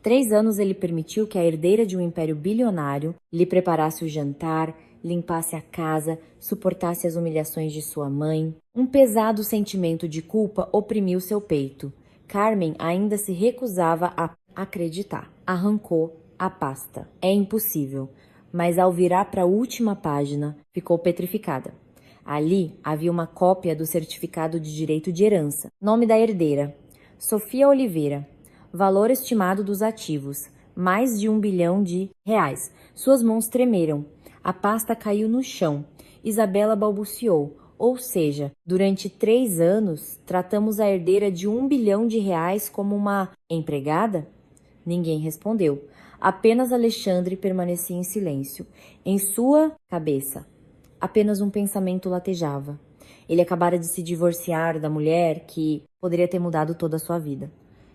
A: 3 anos ele permitiu que a herdeira de um império bilionário lhe preparasse o jantar, limpasse a casa, suportasse as humilhações de sua mãe. Um pesado sentimento de culpa oprimiu seu peito. Carmen ainda se recusava a acreditar. Arrancou a pasta. É impossível. Mas ao virar para a última página, ficou petrificada. Ali havia uma cópia do certificado de direito de herança. Nome da herdeira: Sofia Oliveira. Valor estimado dos ativos: mais de R$1 bilhão. Suas mãos tremeram. A pasta caiu no chão. Isabela balbuciou. Ou seja, durante 3 anos, tratamos a herdeira de R$1 bilhão como uma empregada? Ninguém respondeu. Apenas Alexandre permanecia em silêncio. Em sua cabeça, apenas um pensamento latejava. Ele acabara de se divorciar da mulher que poderia ter mudado toda a sua vida.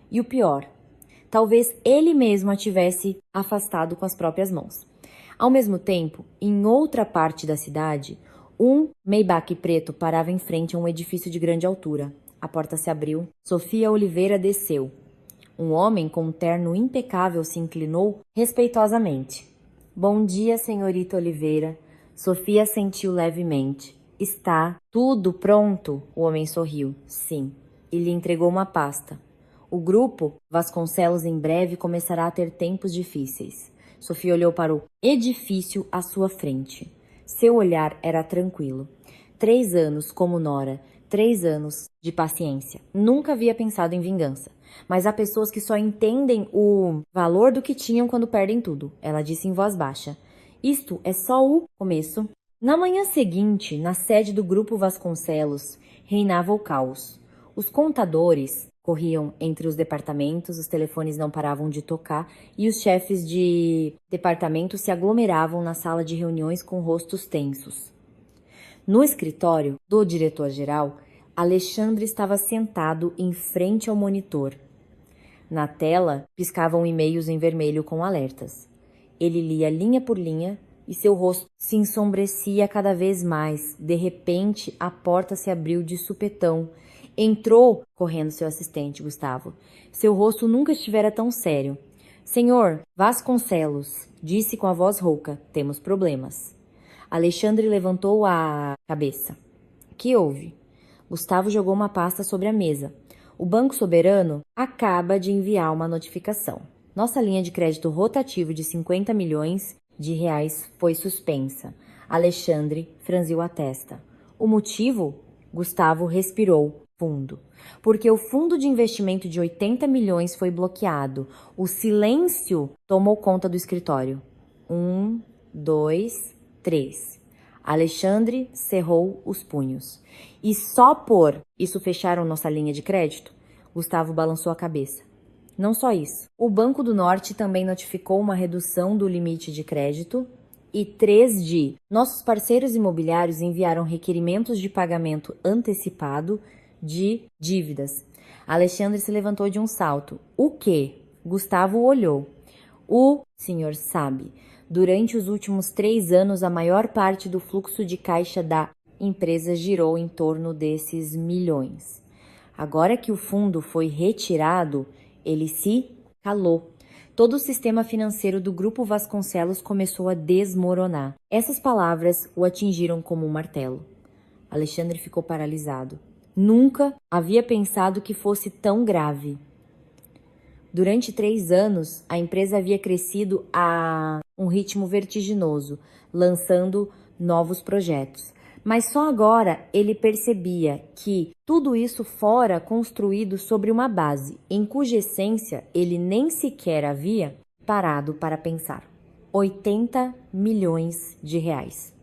A: E o pior, talvez ele mesmo a tivesse afastado com as próprias mãos. Ao mesmo tempo, em outra parte da cidade, um Maybach preto parava em frente a um edifício de grande altura. A porta se abriu. Sofia Oliveira desceu. Um homem com um terno impecável se inclinou respeitosamente. Bom dia, senhorita Oliveira. Sofia assentiu levemente. Está tudo pronto? O homem sorriu. Sim. E lhe entregou uma pasta. O grupo Vasconcelos em breve começará a ter tempos difíceis. Sofia olhou para o edifício à sua frente. Seu olhar era tranquilo. 3 anos como Nora, 3 anos de paciência. Nunca havia pensado em vingança. Mas há pessoas que só entendem o valor do que tinham quando perdem tudo. Ela disse em voz baixa. Isto é só o começo. Na manhã seguinte, na sede do grupo Vasconcelos, reinava o caos. Os contadores corriam entre os departamentos, os telefones não paravam de tocar e os chefes de departamento se aglomeravam na sala de reuniões com rostos tensos. No escritório do diretor-geral, Alexandre estava sentado em frente ao monitor. Na tela, piscavam e-mails em vermelho com alertas. Ele lia linha por linha e seu rosto se ensombrecia cada vez mais. De repente, a porta se abriu de supetão. Entrou correndo seu assistente, Gustavo. Seu rosto nunca estivera tão sério. Senhor Vasconcelos, disse com a voz rouca, temos problemas. Alexandre levantou a cabeça. Que houve? Gustavo jogou uma pasta sobre a mesa. O Banco Soberano acaba de enviar uma notificação. Nossa linha de crédito rotativo de R$50 milhões foi suspensa. Alexandre franziu a testa. O motivo? Gustavo respirou. fundo, porque o fundo de investimento de 80 milhões foi bloqueado. O silêncio tomou conta do escritório. 1, 2, 3. Alexandre cerrou os punhos. E só por isso fecharam nossa linha de crédito? Gustavo balançou a cabeça. Não só isso. O Banco do Norte também notificou uma redução do limite de crédito. E 3D. Nossos parceiros imobiliários enviaram requerimentos de pagamento antecipado de dívidas. Alexandre se levantou de um salto. O quê? Gustavo olhou. O senhor sabe, durante os últimos 3 anos, a maior parte do fluxo de caixa da empresa girou em torno desses milhões. Agora que o fundo foi retirado, ele se calou. Todo o sistema financeiro do Grupo Vasconcelos começou a desmoronar. Essas palavras o atingiram como um martelo. Alexandre ficou paralisado. Nunca havia pensado que fosse tão grave. Durante 3 anos, a empresa havia crescido a um ritmo vertiginoso, lançando novos projetos. Mas só agora ele percebia que tudo isso fora construído sobre uma base em cuja essência ele nem sequer havia parado para pensar. 80 milhões de reais.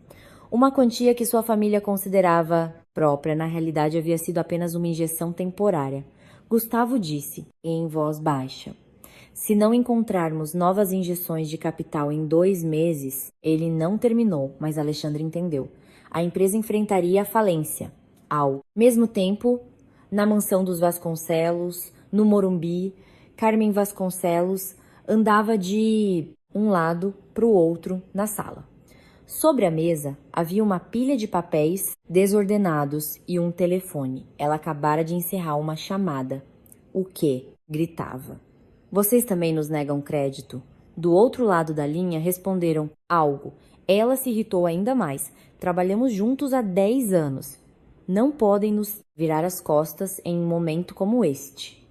A: Uma quantia que sua família considerava própria, na realidade havia sido apenas uma injeção temporária. Gustavo disse, em voz baixa, se não encontrarmos novas injeções de capital em 2 meses, ele não terminou, mas Alexandre entendeu. A empresa enfrentaria a falência. Ao mesmo tempo, na mansão dos Vasconcelos, no Morumbi, Carmen Vasconcelos andava de um lado para o outro na sala. Sobre a mesa havia uma pilha de papéis desordenados e um telefone. Ela acabara de encerrar uma chamada. O quê? Gritava. Vocês também nos negam crédito? Do outro lado da linha responderam algo. Ela se irritou ainda mais. Trabalhamos juntos há 10 anos. Não podem nos virar as costas em um momento como este.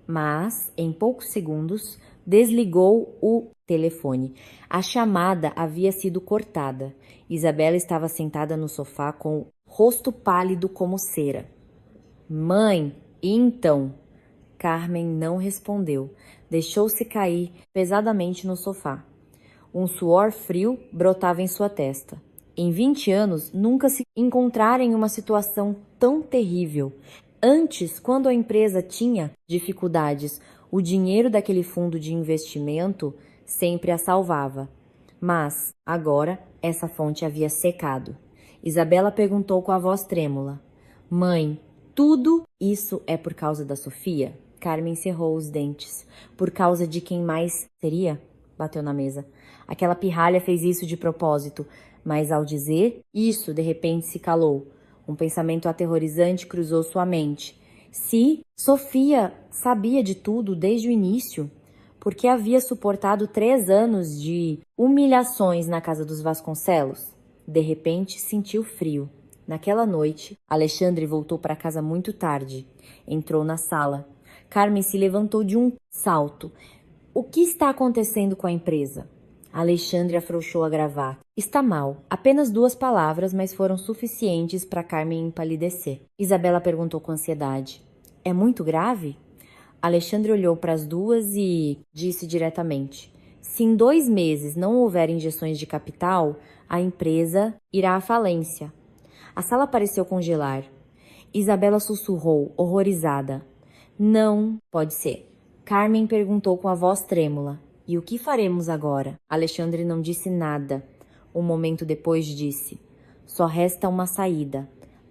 A: Mas, em poucos segundos, desligou o telefone. A chamada havia sido cortada. Isabela estava sentada no sofá com o rosto pálido como cera. Mãe, então? Carmen não respondeu. Deixou-se cair pesadamente no sofá. Um suor frio brotava em sua testa. Em 20 anos, nunca se encontrara em uma situação tão terrível. Antes, quando a empresa tinha dificuldades, o dinheiro daquele fundo de investimento sempre a salvava. Mas, agora, essa fonte havia secado. Isabela perguntou com a voz trêmula. Mãe, tudo isso é por causa da Sofia? Carmen cerrou os dentes. Por causa de quem mais seria? Bateu na mesa. Aquela pirralha fez isso de propósito. Mas ao dizer isso, de repente se calou. Um pensamento aterrorizante cruzou sua mente. Se Sofia sabia de tudo desde o início, por que havia suportado 3 anos de humilhações na casa dos Vasconcelos? De repente sentiu frio. Naquela noite, Alexandre voltou para casa muito tarde. Entrou na sala. Carmen se levantou de um salto. O que está acontecendo com a empresa? Alexandre afrouxou a gravata. Está mal. Apenas 2 palavras, mas foram suficientes para Carmen empalidecer. Isabela perguntou com ansiedade. É muito grave? Alexandre olhou para as duas e disse diretamente. Se em 2 meses não houver injeções de capital, a empresa irá à falência. A sala pareceu congelar. Isabela sussurrou, horrorizada. Não pode ser. Carmen perguntou com a voz trêmula. E o que faremos agora? Alexandre não disse nada. Um momento depois disse. Só resta uma saída.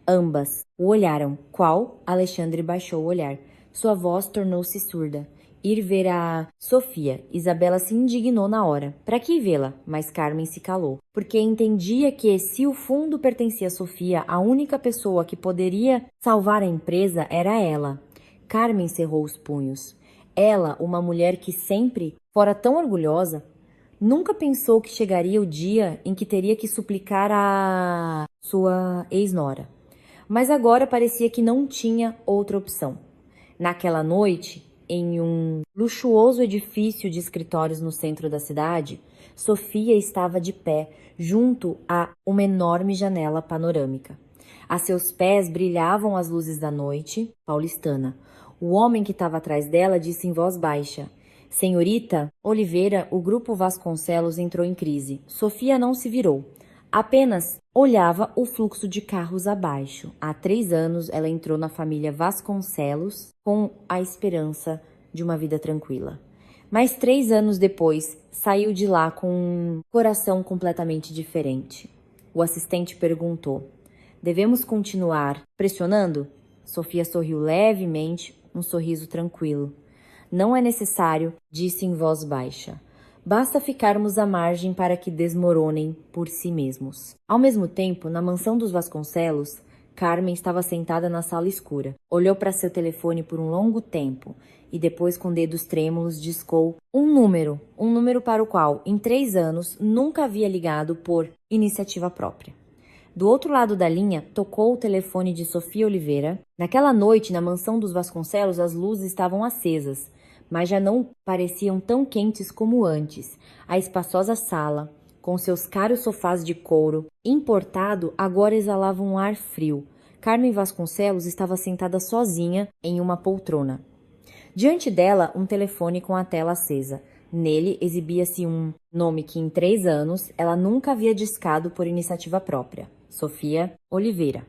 A: Ambas o olharam. Qual? Alexandre baixou o olhar. Sua voz tornou-se surda. Ir ver a Sofia. Isabela se indignou na hora. Para que vê-la? Mas Carmen se calou. Porque entendia que, se o fundo pertencia a Sofia, a única pessoa que poderia salvar a empresa era ela. Carmen cerrou os punhos. Ela, uma mulher que sempre fora tão orgulhosa, nunca pensou que chegaria o dia em que teria que suplicar a sua ex-nora. Mas agora parecia que não tinha outra opção. Naquela noite, em um luxuoso edifício de escritórios no centro da cidade, Sofia estava de pé junto a uma enorme janela panorâmica. A seus pés brilhavam as luzes da noite paulistana. O homem que estava atrás dela disse em voz baixa: Senhorita Oliveira, o grupo Vasconcelos entrou em crise. Sofia não se virou. Apenas olhava o fluxo de carros abaixo. Há 3 anos, ela entrou na família Vasconcelos com a esperança de uma vida tranquila. Mas 3 anos depois, saiu de lá com um coração completamente diferente. O assistente perguntou: devemos continuar pressionando? Sofia sorriu levemente, um sorriso tranquilo. Não é necessário, disse em voz baixa. Basta ficarmos à margem para que desmoronem por si mesmos. Ao mesmo tempo, na mansão dos Vasconcelos, Carmen estava sentada na sala escura. Olhou para seu telefone por um longo tempo e depois, com dedos trêmulos, discou um número para o qual, em 3 anos, nunca havia ligado por iniciativa própria. Do outro lado da linha, tocou o telefone de Sofia Oliveira. Naquela noite, na mansão dos Vasconcelos, as luzes estavam acesas, mas já não pareciam tão quentes como antes. A espaçosa sala, com seus caros sofás de couro importado, agora exalava um ar frio. Carmen Vasconcelos estava sentada sozinha em uma poltrona. Diante dela, um telefone com a tela acesa. Nele exibia-se um nome que em 3 anos ela nunca havia discado por iniciativa própria: Sofia Oliveira.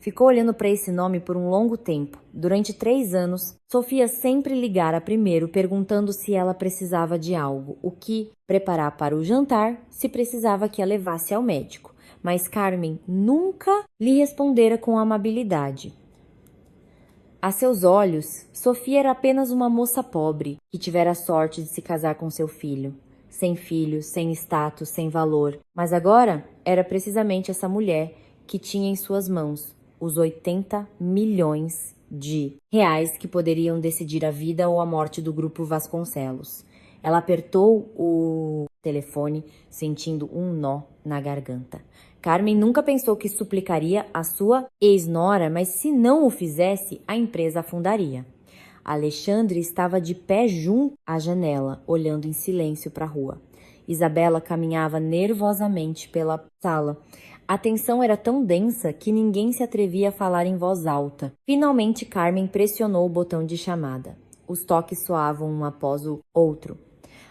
A: Ficou olhando para esse nome por um longo tempo. Durante 3 anos, Sofia sempre ligara primeiro perguntando se ela precisava de algo, o que preparar para o jantar, se precisava que a levasse ao médico. Mas Carmen nunca lhe respondera com amabilidade. A seus olhos, Sofia era apenas uma moça pobre que tivera a sorte de se casar com seu filho. Sem filhos, sem status, sem valor. Mas agora era precisamente essa mulher que tinha em suas mãos os 80 milhões de reais que poderiam decidir a vida ou a morte do grupo Vasconcelos. Ela apertou o telefone, sentindo um nó na garganta. Carmen nunca pensou que suplicaria a sua ex-nora, mas se não o fizesse, a empresa afundaria. Alexandre estava de pé junto à janela, olhando em silêncio para a rua. Isabela caminhava nervosamente pela sala. A tensão era tão densa que ninguém se atrevia a falar em voz alta. Finalmente, Carmen pressionou o botão de chamada. Os toques soavam um após o outro.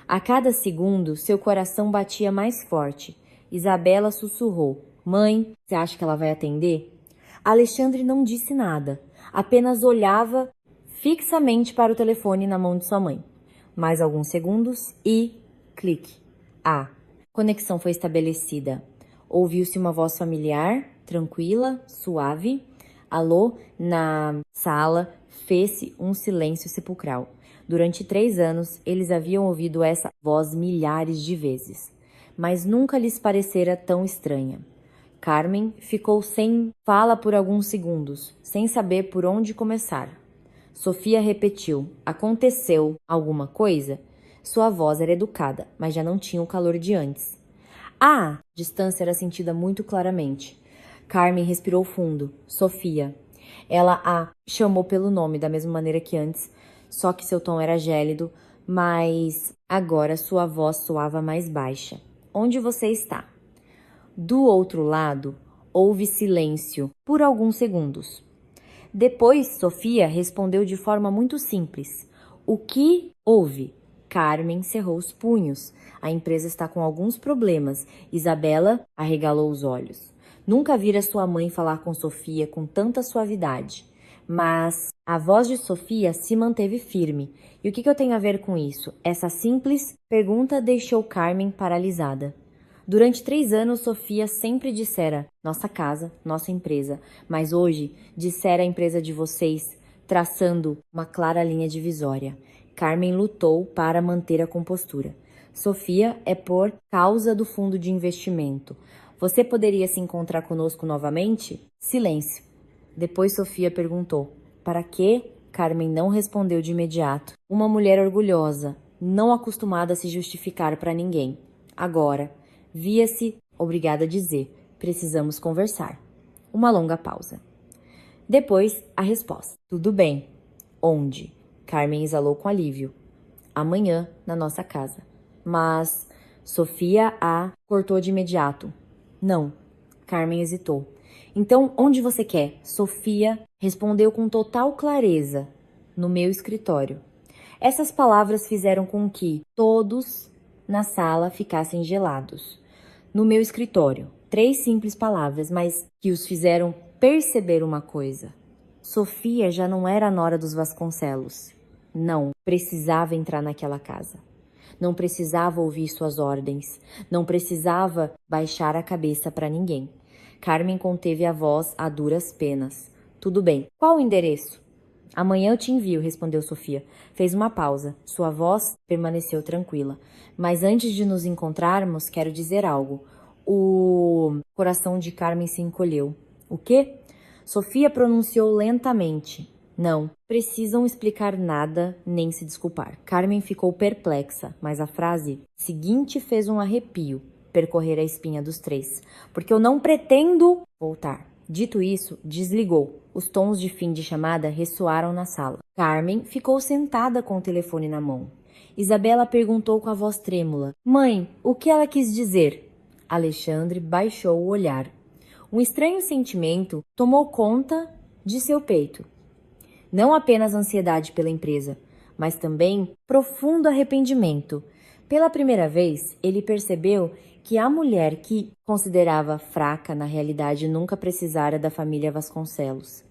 A: A cada segundo, seu coração batia mais forte. Isabela sussurrou: Mãe, você acha que ela vai atender? Alexandre não disse nada, apenas olhava fixamente para o telefone na mão de sua mãe. Mais alguns segundos e clique. A conexão foi estabelecida. Ouviu-se uma voz familiar, tranquila, suave. Alô, na sala, fez-se um silêncio sepulcral. Durante 3 anos, eles haviam ouvido essa voz milhares de vezes, mas nunca lhes parecera tão estranha. Carmen ficou sem fala por alguns segundos, sem saber por onde começar. Sofia repetiu: aconteceu alguma coisa? Sua voz era educada, mas já não tinha o calor de antes. A distância era sentida muito claramente. Carmen respirou fundo. Sofia. Ela a chamou pelo nome, da mesma maneira que antes, só que seu tom era gélido, mas agora sua voz soava mais baixa. Onde você está? Do outro lado, houve silêncio por alguns segundos. Depois, Sofia respondeu de forma muito simples: o que houve? Carmen cerrou os punhos. A empresa está com alguns problemas. Isabela arregalou os olhos. Nunca vira sua mãe falar com Sofia com tanta suavidade. Mas a voz de Sofia se manteve firme. E o que eu tenho a ver com isso? Essa simples pergunta deixou Carmen paralisada. Durante 3 anos, Sofia sempre dissera nossa casa, nossa empresa. Mas hoje, dissera a empresa de vocês, traçando uma clara linha divisória. Carmen lutou para manter a compostura. Sofia, é por causa do fundo de investimento. Você poderia se encontrar conosco novamente? Silêncio. Depois Sofia perguntou: para quê? Carmen não respondeu de imediato. Uma mulher orgulhosa, não acostumada a se justificar para ninguém. Agora, via-se obrigada a dizer: precisamos conversar. Uma longa pausa. Depois, a resposta: tudo bem. Onde? Carmen exalou com alívio. Amanhã, na nossa casa. Mas Sofia a cortou de imediato. Não. Carmen hesitou. Então, onde você quer? Sofia respondeu com total clareza. No meu escritório. Essas palavras fizeram com que todos na sala ficassem gelados. No meu escritório. 3 simples palavras, mas que os fizeram perceber uma coisa. Sofia já não era a nora dos Vasconcelos. Não precisava entrar naquela casa. Não precisava ouvir suas ordens. Não precisava baixar a cabeça para ninguém. Carmen conteve a voz a duras penas. Tudo bem. Qual o endereço? Amanhã eu te envio, respondeu Sofia. Fez uma pausa. Sua voz permaneceu tranquila. Mas antes de nos encontrarmos, quero dizer algo. O coração de Carmen se encolheu. O quê? Sofia pronunciou lentamente. Não, precisam explicar nada nem se desculpar. Carmen ficou perplexa, mas a frase seguinte fez um arrepio percorrer a espinha dos 3. Porque eu não pretendo voltar. Dito isso, desligou. Os tons de fim de chamada ressoaram na sala. Carmen ficou sentada com o telefone na mão. Isabela perguntou com a voz trêmula. Mãe, o que ela quis dizer? Alexandre baixou o olhar. Um estranho sentimento tomou conta de seu peito. Não apenas ansiedade pela empresa, mas também profundo arrependimento. Pela primeira vez, ele percebeu que a mulher que considerava fraca na realidade nunca precisara da família Vasconcelos.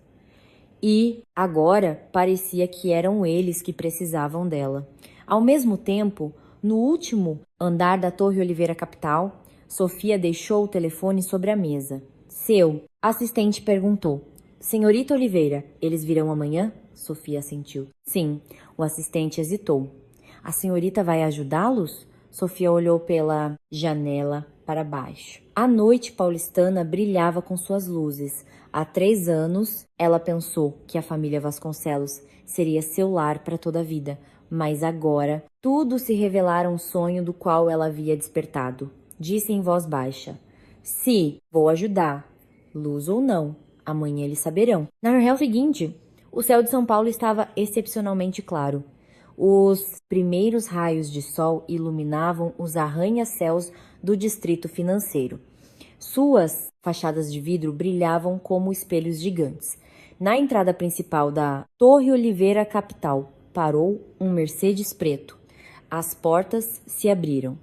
A: E agora parecia que eram eles que precisavam dela. Ao mesmo tempo, no último andar da Torre Oliveira Capital, Sofia deixou o telefone sobre a mesa. Seu assistente perguntou. Senhorita Oliveira, eles virão amanhã? Sofia assentiu. Sim, o assistente hesitou. A senhorita vai ajudá-los? Sofia olhou pela janela para baixo. A noite paulistana brilhava com suas luzes. Há 3 anos, ela pensou que a família Vasconcelos seria seu lar para toda a vida. Mas agora, tudo se revelara um sonho do qual ela havia despertado. Disse em voz baixa. Se vou ajudar, luz ou não, amanhã eles saberão. Na manhã seguinte, o céu de São Paulo estava excepcionalmente claro. Os primeiros raios de sol iluminavam os arranha-céus do distrito financeiro. Suas fachadas de vidro brilhavam como espelhos gigantes. Na entrada principal da Torre Oliveira Capital, parou um Mercedes preto. As portas se abriram.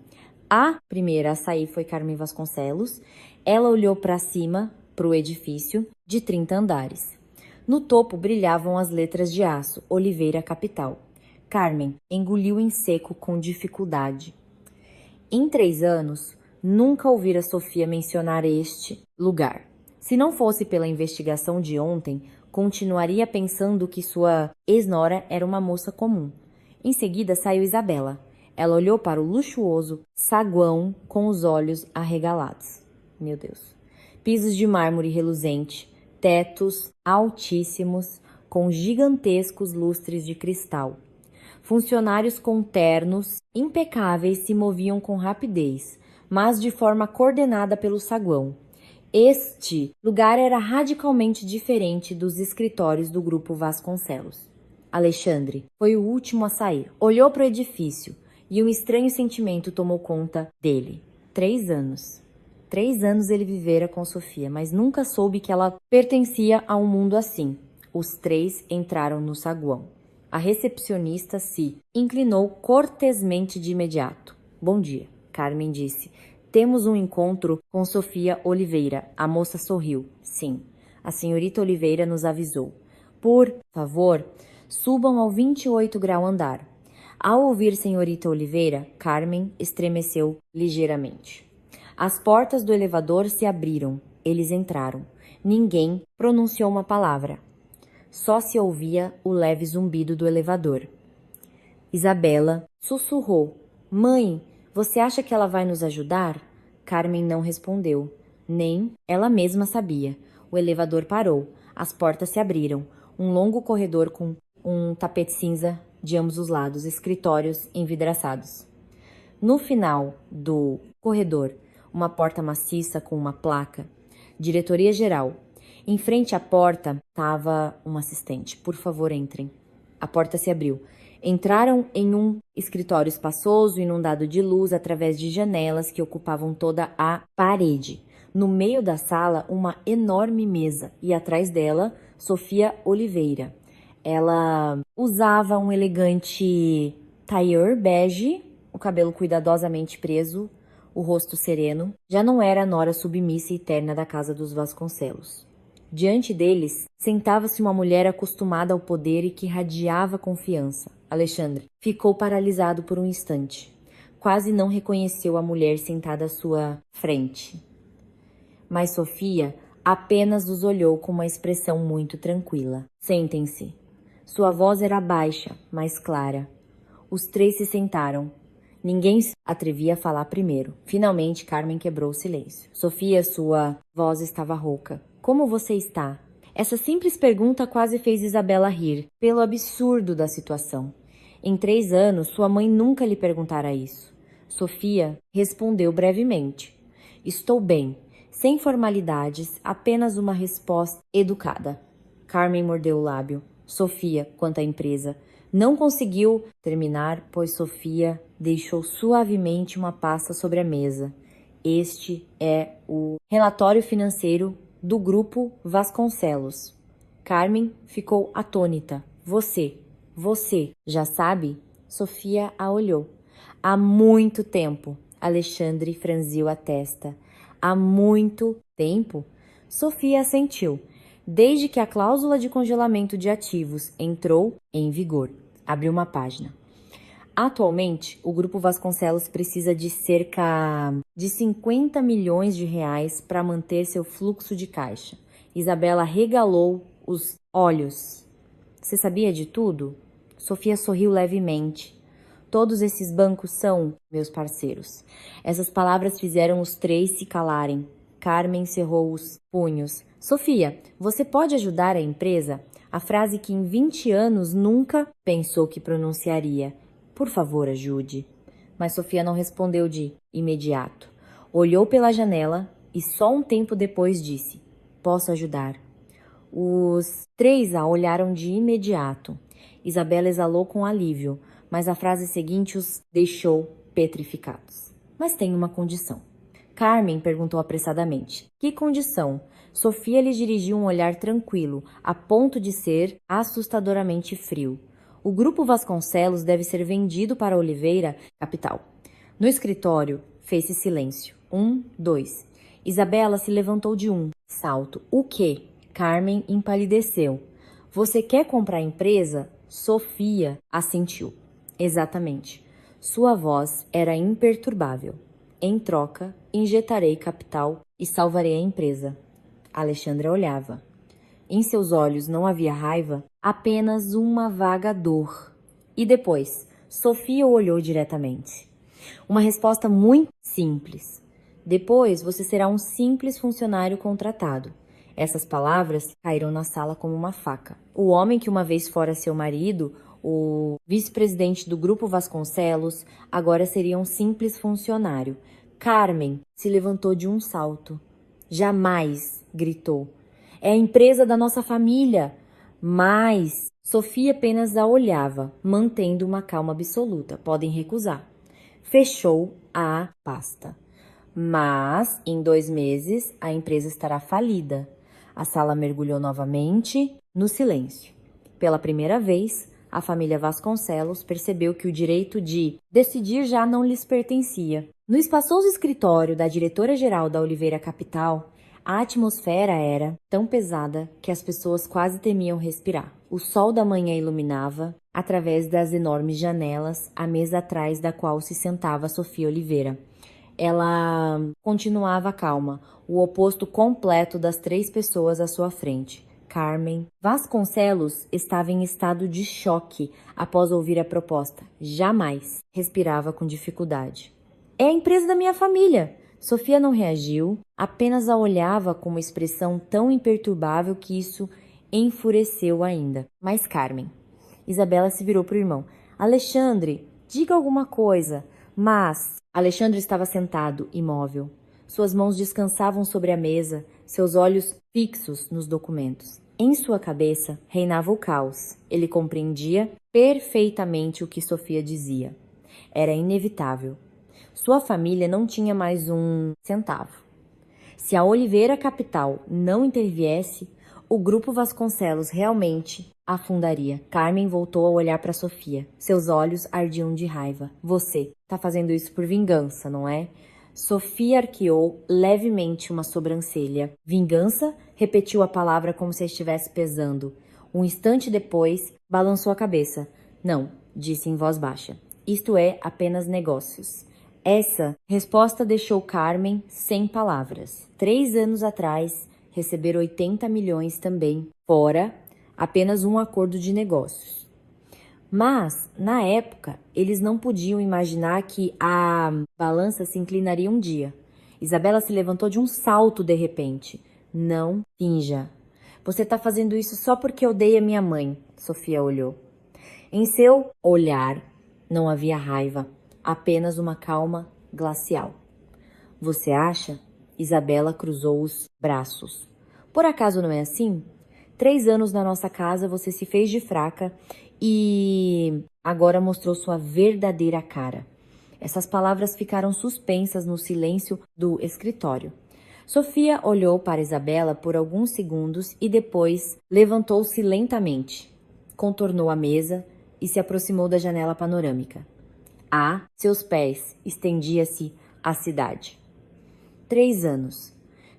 A: A primeira a sair foi Carmen Vasconcelos. Ela olhou para cima, para o edifício, de 30 andares. No topo brilhavam as letras de aço, Oliveira Capital. Carmen engoliu em seco com dificuldade. Em 3 anos, nunca ouvira Sofia mencionar este lugar. Se não fosse pela investigação de ontem, continuaria pensando que sua ex-nora era uma moça comum. Em seguida saiu Isabela. Ela olhou para o luxuoso saguão com os olhos arregalados. Meu Deus. Pisos de mármore reluzente, tetos altíssimos com gigantescos lustres de cristal. Funcionários com ternos impecáveis se moviam com rapidez, mas de forma coordenada pelo saguão. Este lugar era radicalmente diferente dos escritórios do grupo Vasconcelos. Alexandre foi o último a sair. Olhou para o edifício e um estranho sentimento tomou conta dele. 3 anos. 3 anos ele vivera com Sofia, mas nunca soube que ela pertencia a um mundo assim. Os 3 entraram no saguão. A recepcionista se inclinou cortesmente de imediato. Bom dia, Carmen disse. Temos um encontro com Sofia Oliveira. A moça sorriu. Sim, a senhorita Oliveira nos avisou. Por favor, subam ao 28 grau andar. Ao ouvir senhorita Oliveira, Carmen estremeceu ligeiramente. As portas do elevador se abriram. Eles entraram. Ninguém pronunciou uma palavra. Só se ouvia o leve zumbido do elevador. Isabela sussurrou. Mãe, você acha que ela vai nos ajudar? Carmen não respondeu. Nem ela mesma sabia. O elevador parou. As portas se abriram. Um longo corredor com um tapete cinza de ambos os lados, escritórios envidraçados. No final do corredor, uma porta maciça com uma placa. Diretoria Geral. Em frente à porta estava um assistente. Por favor, entrem. A porta se abriu. Entraram em um escritório espaçoso, inundado de luz através de janelas que ocupavam toda a parede. No meio da sala, uma enorme mesa e atrás dela, Sofia Oliveira. Ela usava um elegante tailleur bege, o cabelo cuidadosamente preso, o rosto sereno. Já não era a nora submissa e terna da casa dos Vasconcelos. Diante deles, sentava-se uma mulher acostumada ao poder e que radiava confiança. Alexandre ficou paralisado por um instante. Quase não reconheceu a mulher sentada à sua frente. Mas Sofia apenas os olhou com uma expressão muito tranquila. Sentem-se. Sua voz era baixa, mas clara. Os três se sentaram. Ninguém se atrevia a falar primeiro. Finalmente, Carmen quebrou o silêncio. Sofia, sua voz estava rouca. Como você está? Essa simples pergunta quase fez Isabela rir, pelo absurdo da situação. Em 3 anos, sua mãe nunca lhe perguntara isso. Sofia respondeu brevemente. Estou bem, sem formalidades, apenas uma resposta educada. Carmen mordeu o lábio. Sofia, quanto à empresa, não conseguiu terminar, pois Sofia deixou suavemente uma pasta sobre a mesa. Este é o relatório financeiro do Grupo Vasconcelos. Carmen ficou atônita. Você, já sabe? Sofia a olhou. Há muito tempo. Alexandre franziu a testa. Há muito tempo? Sofia assentiu. Desde que a cláusula de congelamento de ativos entrou em vigor. Abriu uma página. Atualmente, o Grupo Vasconcelos precisa de cerca de 50 milhões de reais para manter seu fluxo de caixa. Isabela regalou os olhos. Você sabia de tudo? Sofia sorriu levemente. Todos esses bancos são meus parceiros. Essas palavras fizeram os três se calarem. Carmen cerrou os punhos. Sofia, você pode ajudar a empresa? A frase que em 20 anos nunca pensou que pronunciaria. Por favor, ajude. Mas Sofia não respondeu de imediato. Olhou pela janela e só um tempo depois disse: posso ajudar. Os três a olharam de imediato. Isabela exalou com alívio, mas a frase seguinte os deixou petrificados. Mas tem uma condição. Carmen perguntou apressadamente. Que condição? Sofia lhe dirigiu um olhar tranquilo, a ponto de ser assustadoramente frio. O Grupo Vasconcelos deve ser vendido para Oliveira Capital. No escritório, fez-se silêncio. 1, 2. Isabela se levantou de um salto. O quê? Carmen empalideceu. Você quer comprar a empresa? Sofia assentiu. Exatamente. Sua voz era imperturbável. Em troca, injetarei capital e salvarei a empresa. Alexandra olhava. Em seus olhos não havia raiva, apenas uma vaga dor. E depois, Sofia o olhou diretamente. Uma resposta muito simples. Depois você será um simples funcionário contratado. Essas palavras caíram na sala como uma faca. O homem que uma vez fora seu marido, o vice-presidente do Grupo Vasconcelos, agora seria um simples funcionário. Carmen se levantou de um salto. Jamais, gritou. É a empresa da nossa família. Mas Sofia apenas a olhava, mantendo uma calma absoluta. Podem recusar. Fechou a pasta. Mas, em 2 meses, a empresa estará falida. A sala mergulhou novamente no silêncio. Pela primeira vez, a família Vasconcelos percebeu que o direito de decidir já não lhes pertencia. No espaçoso escritório da diretora-geral da Oliveira Capital, a atmosfera era tão pesada que as pessoas quase temiam respirar. O sol da manhã iluminava, através das enormes janelas, a mesa atrás da qual se sentava Sofia Oliveira. Ela continuava calma, o oposto completo das 3 pessoas à sua frente. Carmen Vasconcelos estava em estado de choque após ouvir a proposta. Jamais respirava com dificuldade. É a empresa da minha família. Sofia não reagiu, apenas a olhava com uma expressão tão imperturbável que isso enfureceu ainda. Mas Carmen. Isabela se virou para o irmão. Alexandre, diga alguma coisa. Mas Alexandre estava sentado, imóvel. Suas mãos descansavam sobre a mesa, seus olhos fixos nos documentos. Em sua cabeça reinava o caos. Ele compreendia perfeitamente o que Sofia dizia. Era inevitável. Sua família não tinha mais um centavo. Se a Oliveira Capital não interviesse, o grupo Vasconcelos realmente afundaria. Carmen voltou a olhar para Sofia. Seus olhos ardiam de raiva. Você tá fazendo isso por vingança, não é? Sofia arqueou levemente uma sobrancelha. Vingança? Repetiu a palavra como se estivesse pesando. Um instante depois, balançou a cabeça. Não, disse em voz baixa. Isto é apenas negócios. Essa resposta deixou Carmen sem palavras. 3 anos atrás, receber 80 milhões também, fora apenas um acordo de negócios. Mas, na época, eles não podiam imaginar que a balança se inclinaria um dia. Isabela se levantou de um salto de repente. Não finja. Você está fazendo isso só porque odeia minha mãe, Sofia olhou. Em seu olhar não havia raiva, apenas uma calma glacial. Você acha? Isabela cruzou os braços. Por acaso não é assim? 3 anos na nossa casa você se fez de fraca e agora mostrou sua verdadeira cara. Essas palavras ficaram suspensas no silêncio do escritório. Sofia olhou para Isabela por alguns segundos e depois levantou-se lentamente, contornou a mesa e se aproximou da janela panorâmica. A seus pés estendia-se a cidade. 3 anos.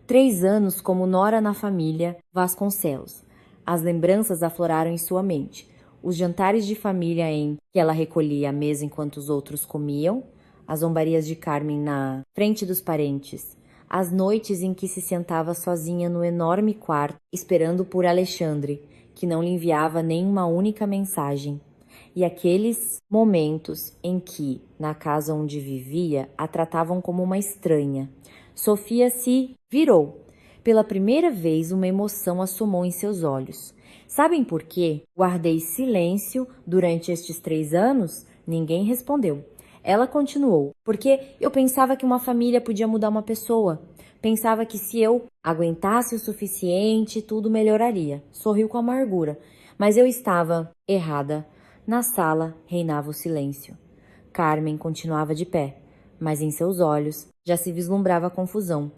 A: 3 anos como nora na família Vasconcelos. As lembranças afloraram em sua mente. Os jantares de família em que ela recolhia a mesa enquanto os outros comiam, as zombarias de Carmen na frente dos parentes, as noites em que se sentava sozinha no enorme quarto, esperando por Alexandre, que não lhe enviava nenhuma única mensagem, e aqueles momentos em que, na casa onde vivia, a tratavam como uma estranha. Sofia se virou. Pela primeira vez, uma emoção assomou em seus olhos. Sabem por quê? Guardei silêncio durante estes 3 anos? Ninguém respondeu. Ela continuou. Porque eu pensava que uma família podia mudar uma pessoa. Pensava que se eu aguentasse o suficiente, tudo melhoraria. Sorriu com amargura. Mas eu estava errada. Na sala reinava o silêncio. Carmen continuava de pé, mas em seus olhos já se vislumbrava a confusão.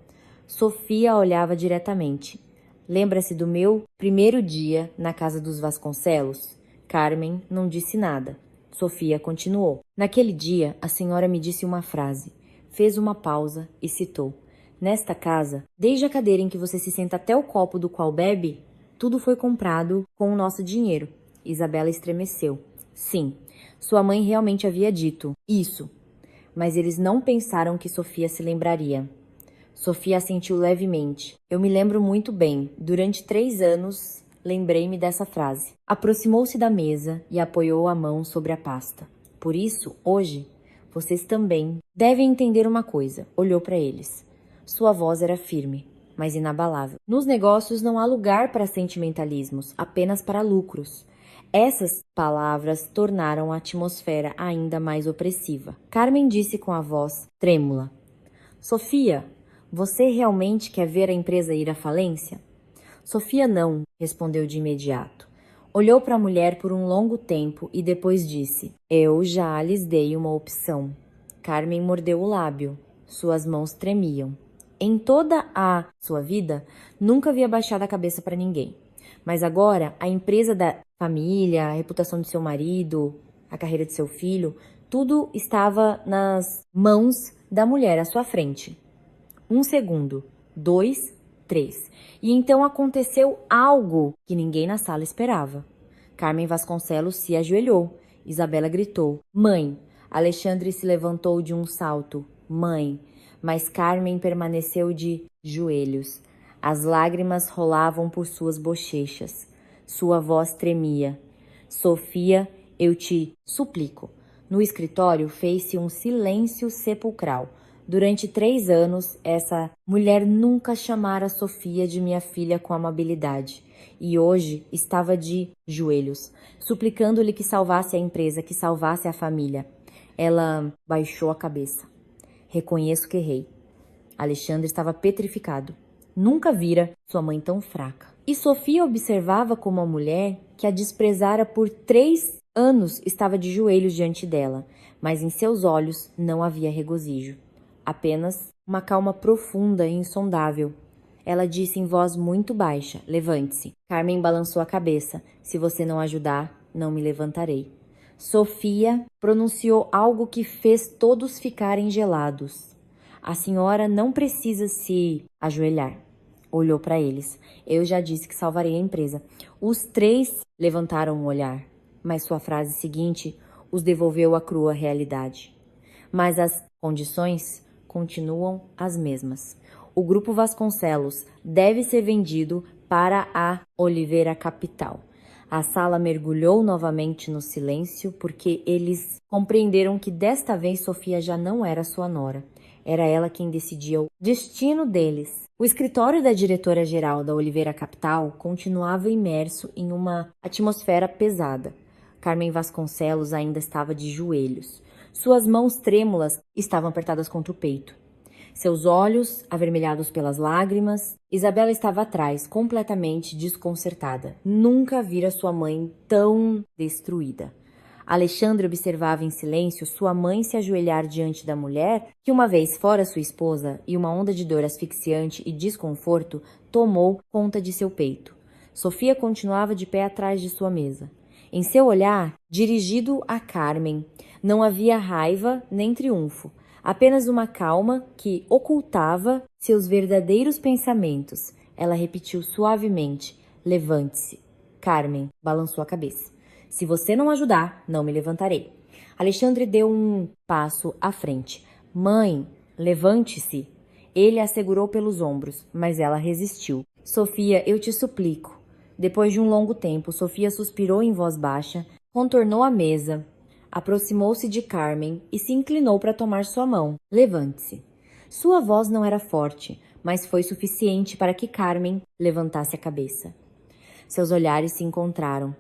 A: Sofia olhava diretamente. Lembra-se do meu primeiro dia na casa dos Vasconcelos? Carmen não disse nada. Sofia continuou. Naquele dia, a senhora me disse uma frase. Fez uma pausa e citou. Nesta casa, desde a cadeira em que você se senta até o copo do qual bebe, tudo foi comprado com o nosso dinheiro. Isabela estremeceu. Sim, sua mãe realmente havia dito isso, mas eles não pensaram que Sofia se lembraria. Sofia assentiu levemente. Eu me lembro muito bem. Durante 3 anos, lembrei-me dessa frase. Aproximou-se da mesa e apoiou a mão sobre a pasta. Por isso, hoje, vocês também devem entender uma coisa. Olhou para eles. Sua voz era firme, mas inabalável. Nos negócios não há lugar para sentimentalismos, apenas para lucros. Essas palavras tornaram a atmosfera ainda mais opressiva. Carmen disse com a voz trêmula. Sofia, você realmente quer ver a empresa ir à falência? Sofia não, respondeu de imediato. Olhou para a mulher por um longo tempo e depois disse, eu já lhes dei uma opção. Carmen mordeu o lábio. Suas mãos tremiam. Em toda a sua vida, nunca havia baixado a cabeça para ninguém. Mas agora, a empresa da família, a reputação de seu marido, a carreira de seu filho, tudo estava nas mãos da mulher à sua frente. 1 segundo, 2, 3. E então aconteceu algo que ninguém na sala esperava. Carmen Vasconcelos se ajoelhou. Isabela gritou, mãe. Alexandre se levantou de um salto, mãe. Mas Carmen permaneceu de joelhos. As lágrimas rolavam por suas bochechas. Sua voz tremia. Sofia, eu te suplico. No escritório fez-se um silêncio sepulcral. Durante 3 anos, essa mulher nunca chamara Sofia de minha filha com amabilidade. E hoje estava de joelhos, suplicando-lhe que salvasse a empresa, que salvasse a família. Ela baixou a cabeça. Reconheço que errei. Alexandre estava petrificado. Nunca vira sua mãe tão fraca. E Sofia observava como a mulher, que a desprezara por 3 anos, estava de joelhos diante dela, mas em seus olhos não havia regozijo, apenas uma calma profunda e insondável. Ela disse em voz muito baixa: "Levante-se." Carmen balançou a cabeça. "Se você não ajudar, não me levantarei." Sofia pronunciou algo que fez todos ficarem gelados. "A senhora não precisa se ajoelhar." Olhou para eles. "Eu já disse que salvarei a empresa." Os 3 levantaram um olhar, mas sua frase seguinte os devolveu à crua realidade. Mas as condições continuam as mesmas. O Grupo Vasconcelos deve ser vendido para a Oliveira Capital. A sala mergulhou novamente no silêncio porque eles compreenderam que desta vez Sofia já não era sua nora. Era ela quem decidia o destino deles. O escritório da diretora-geral da Oliveira Capital continuava imerso em uma atmosfera pesada. Carmen Vasconcelos ainda estava de joelhos. Suas mãos trêmulas estavam apertadas contra o peito. Seus olhos avermelhados pelas lágrimas. Isabela estava atrás, completamente desconcertada. Nunca vira sua mãe tão destruída. Alexandre observava em silêncio sua mãe se ajoelhar diante da mulher que uma vez fora sua esposa e uma onda de dor asfixiante e desconforto tomou conta de seu peito. Sofia continuava de pé atrás de sua mesa. Em seu olhar, dirigido a Carmen, não havia raiva nem triunfo, apenas uma calma que ocultava seus verdadeiros pensamentos. Ela repetiu suavemente: "Levante-se." Carmen balançou a cabeça. "Se você não ajudar, não me levantarei." Alexandre deu um passo à frente. "Mãe, levante-se." Ele a segurou pelos ombros, mas ela resistiu. "Sofia, eu te suplico." Depois de um longo tempo, Sofia suspirou em voz baixa, contornou a mesa, aproximou-se de Carmen e se inclinou para tomar sua mão. "Levante-se." Sua voz não era forte, mas foi suficiente para que Carmen levantasse a cabeça. Seus olhares se encontraram.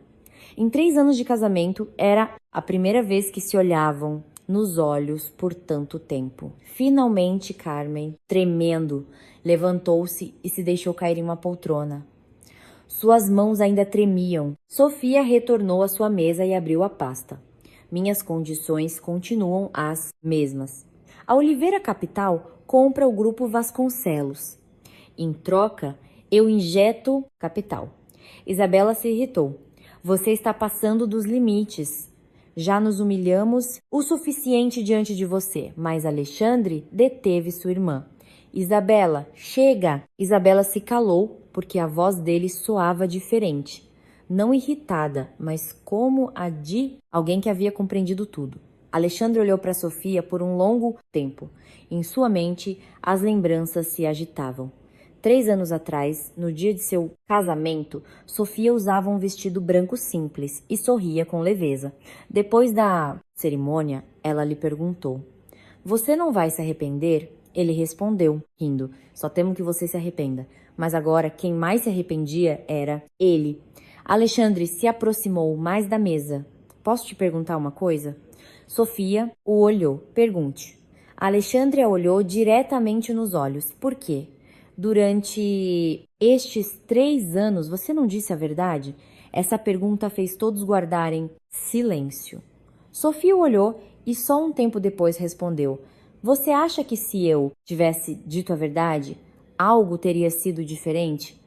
A: Em 3 anos de casamento, era a primeira vez que se olhavam nos olhos por tanto tempo. Finalmente, Carmen, tremendo, levantou-se e se deixou cair em uma poltrona. Suas mãos ainda tremiam. Sofia retornou à sua mesa e abriu a pasta. "Minhas condições continuam as mesmas. A Oliveira Capital compra o Grupo Vasconcelos. Em troca, eu injeto capital." Isabela se irritou. "Você está passando dos limites. Já nos humilhamos o suficiente diante de você." Mas Alexandre deteve sua irmã. "Isabela, chega!" Isabela se calou porque a voz dele soava diferente. Não irritada, mas como a de alguém que havia compreendido tudo. Alexandre olhou para Sofia por um longo tempo. Em sua mente, as lembranças se agitavam. 3 anos atrás, no dia de seu casamento, Sofia usava um vestido branco simples e sorria com leveza. Depois da cerimônia, ela lhe perguntou: "Você não vai se arrepender?" Ele respondeu, rindo: "Só temo que você se arrependa." Mas agora, quem mais se arrependia era ele. Alexandre se aproximou mais da mesa. "Posso te perguntar uma coisa?" Sofia o olhou. "Pergunte." Alexandre a olhou diretamente nos olhos. "Por quê? Durante estes 3 anos, você não disse a verdade?" Essa pergunta fez todos guardarem silêncio. Sofia o olhou e só um tempo depois respondeu: "Você acha que se eu tivesse dito a verdade, algo teria sido diferente?"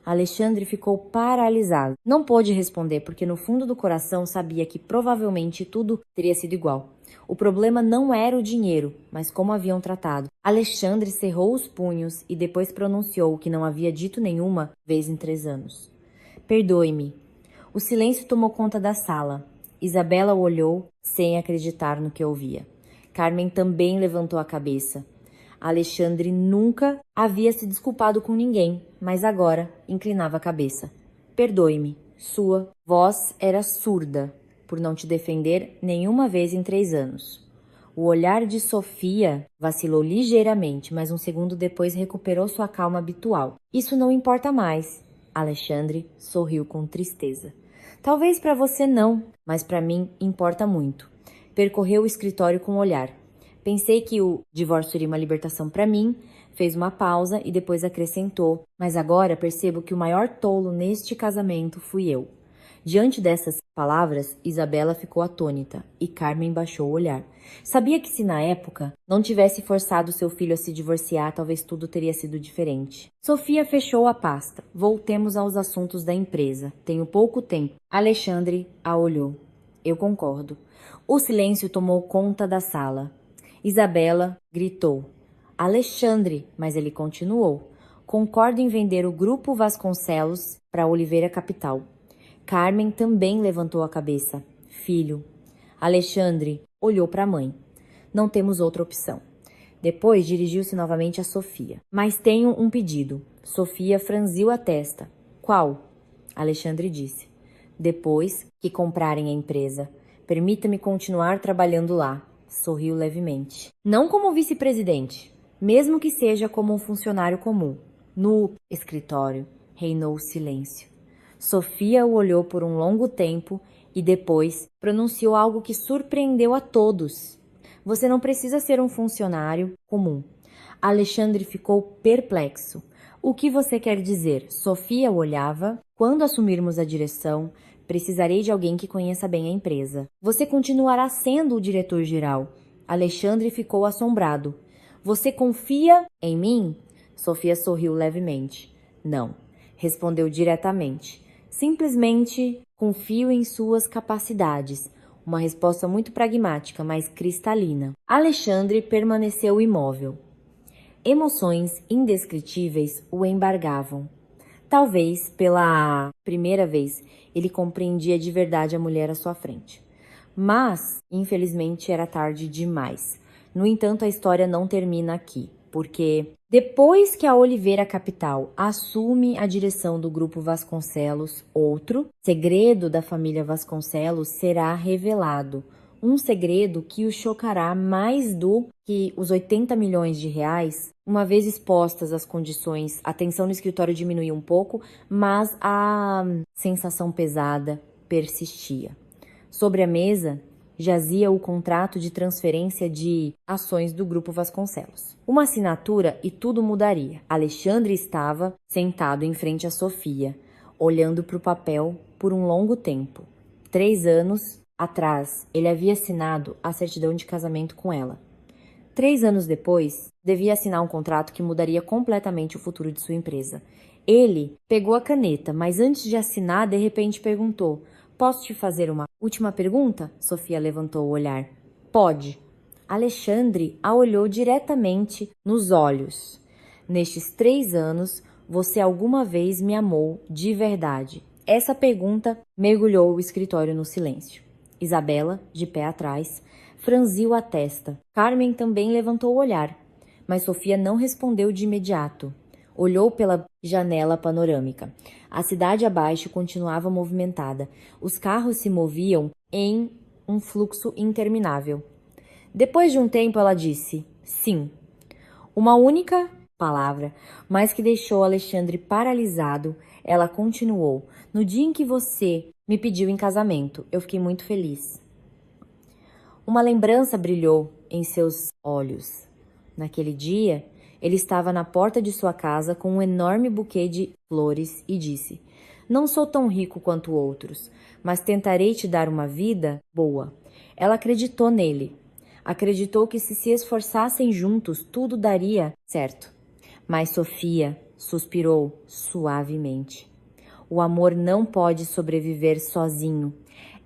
A: Alexandre ficou paralisado. Não pôde responder porque no fundo do coração sabia que provavelmente tudo teria sido igual. O problema não era o dinheiro, mas como haviam tratado. Alexandre cerrou os punhos e depois pronunciou o que não havia dito nenhuma vez em 3 anos: "Perdoe-me." O silêncio tomou conta da sala. Isabela o olhou sem acreditar no que ouvia. Carmen também levantou a cabeça. Alexandre nunca havia se desculpado com ninguém, mas agora inclinava a cabeça. "Perdoe-me." Sua voz era surda por não te defender nenhuma vez em 3 anos. O olhar de Sofia vacilou ligeiramente, mas um segundo depois recuperou sua calma habitual. "Isso não importa mais." Alexandre sorriu com tristeza. "Talvez para você não, mas para mim importa muito." Percorreu o escritório com o olhar. "Pensei que o divórcio seria uma libertação para mim, Fez uma pausa e depois acrescentou: mas agora percebo que o maior tolo neste casamento fui eu. Diante dessas palavras, Isabela ficou atônita e Carmen baixou o olhar. Sabia que se na época não tivesse forçado seu filho a se divorciar, talvez tudo teria sido diferente. Sofia fechou a pasta. Voltemos aos assuntos da empresa. Tenho pouco tempo. Alexandre a olhou. Eu concordo. O silêncio tomou conta da sala. Isabela gritou: Alexandre, mas ele continuou. Concordo em vender o Grupo Vasconcelos para Oliveira Capital. Carmen também levantou a cabeça. Filho. Alexandre olhou para a mãe. Não temos outra opção. Depois dirigiu-se novamente a Sofia. Mas tenho um pedido. Sofia franziu a testa. Qual? Alexandre disse. Depois que comprarem a empresa, permita-me continuar trabalhando lá. Sorriu levemente. Não como vice-presidente, mesmo que seja como um funcionário comum. No escritório reinou silêncio. Sofia o olhou por um longo tempo e depois pronunciou algo que surpreendeu a todos. Você não precisa ser um funcionário comum. Alexandre ficou perplexo. O que você quer dizer? Sofia o olhava. Quando assumirmos a direção, precisarei de alguém que conheça bem a empresa. Você continuará sendo o diretor-geral. Alexandre ficou assombrado. Você confia em mim? Sofia sorriu levemente. Não, respondeu diretamente. Simplesmente confio em suas capacidades. Uma resposta muito pragmática, mas cristalina. Alexandre permaneceu imóvel. Emoções indescritíveis o embargavam. Talvez, pela primeira vez, ele compreendia de verdade a mulher à sua frente. Mas, infelizmente, era tarde demais. No entanto, a história não termina aqui, porque depois que a Oliveira Capital assume a direção do Grupo Vasconcelos, outro segredo da família Vasconcelos será revelado. Um segredo que o chocará mais do que os 80 milhões de reais. Uma vez expostas as condições, a tensão no escritório diminuiu um pouco, mas a sensação pesada persistia. Sobre a mesa jazia o contrato de transferência de ações do Grupo Vasconcelos. Uma assinatura e tudo mudaria. Alexandre estava sentado em frente a Sofia, olhando para o papel por um longo tempo. 3 anos atrás, ele havia assinado a certidão de casamento com ela. 3 anos depois, devia assinar um contrato que mudaria completamente o futuro de sua empresa. Ele pegou a caneta, mas antes de assinar, de repente perguntou: posso te fazer uma última pergunta? Sofia levantou o olhar. Pode. Alexandre a olhou diretamente nos olhos. Nestes 3 anos, você alguma vez me amou de verdade? Essa pergunta mergulhou o escritório no silêncio. Isabela, de pé atrás, franziu a testa. Carmen também levantou o olhar, mas Sofia não respondeu de imediato. Olhou pela janela panorâmica. A cidade abaixo continuava movimentada. Os carros se moviam em um fluxo interminável. Depois de um tempo, ela disse: sim. Uma única palavra, mas que deixou Alexandre paralisado. Ela continuou: no dia em que você me pediu em casamento, eu fiquei muito feliz. Uma lembrança brilhou em seus olhos. Naquele dia, ele estava na porta de sua casa com um enorme buquê de flores e disse: não sou tão rico quanto outros, mas tentarei te dar uma vida boa. Ela acreditou nele. Acreditou que se esforçassem juntos, tudo daria certo. Mas Sofia suspirou suavemente. O amor não pode sobreviver sozinho.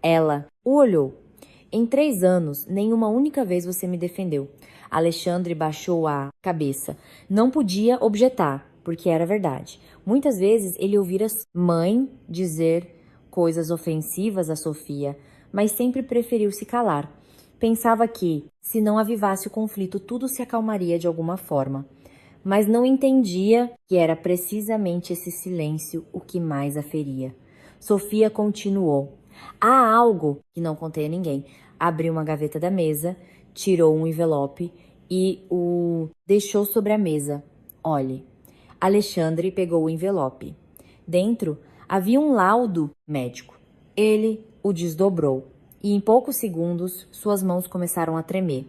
A: Ela o olhou. Em 3 anos, nenhuma única vez você me defendeu. Alexandre baixou a cabeça. Não podia objetar, porque era verdade. Muitas vezes ele ouvira mãe dizer coisas ofensivas a Sofia, mas sempre preferiu se calar. Pensava que, se não avivasse o conflito, tudo se acalmaria de alguma forma. Mas não entendia que era precisamente esse silêncio o que mais a feria. Sofia continuou. Há algo que não contei a ninguém. Abriu uma gaveta da mesa, tirou um envelope e o deixou sobre a mesa. Olhe. Alexandre pegou o envelope. Dentro havia um laudo médico. Ele o desdobrou e em poucos segundos suas mãos começaram a tremer.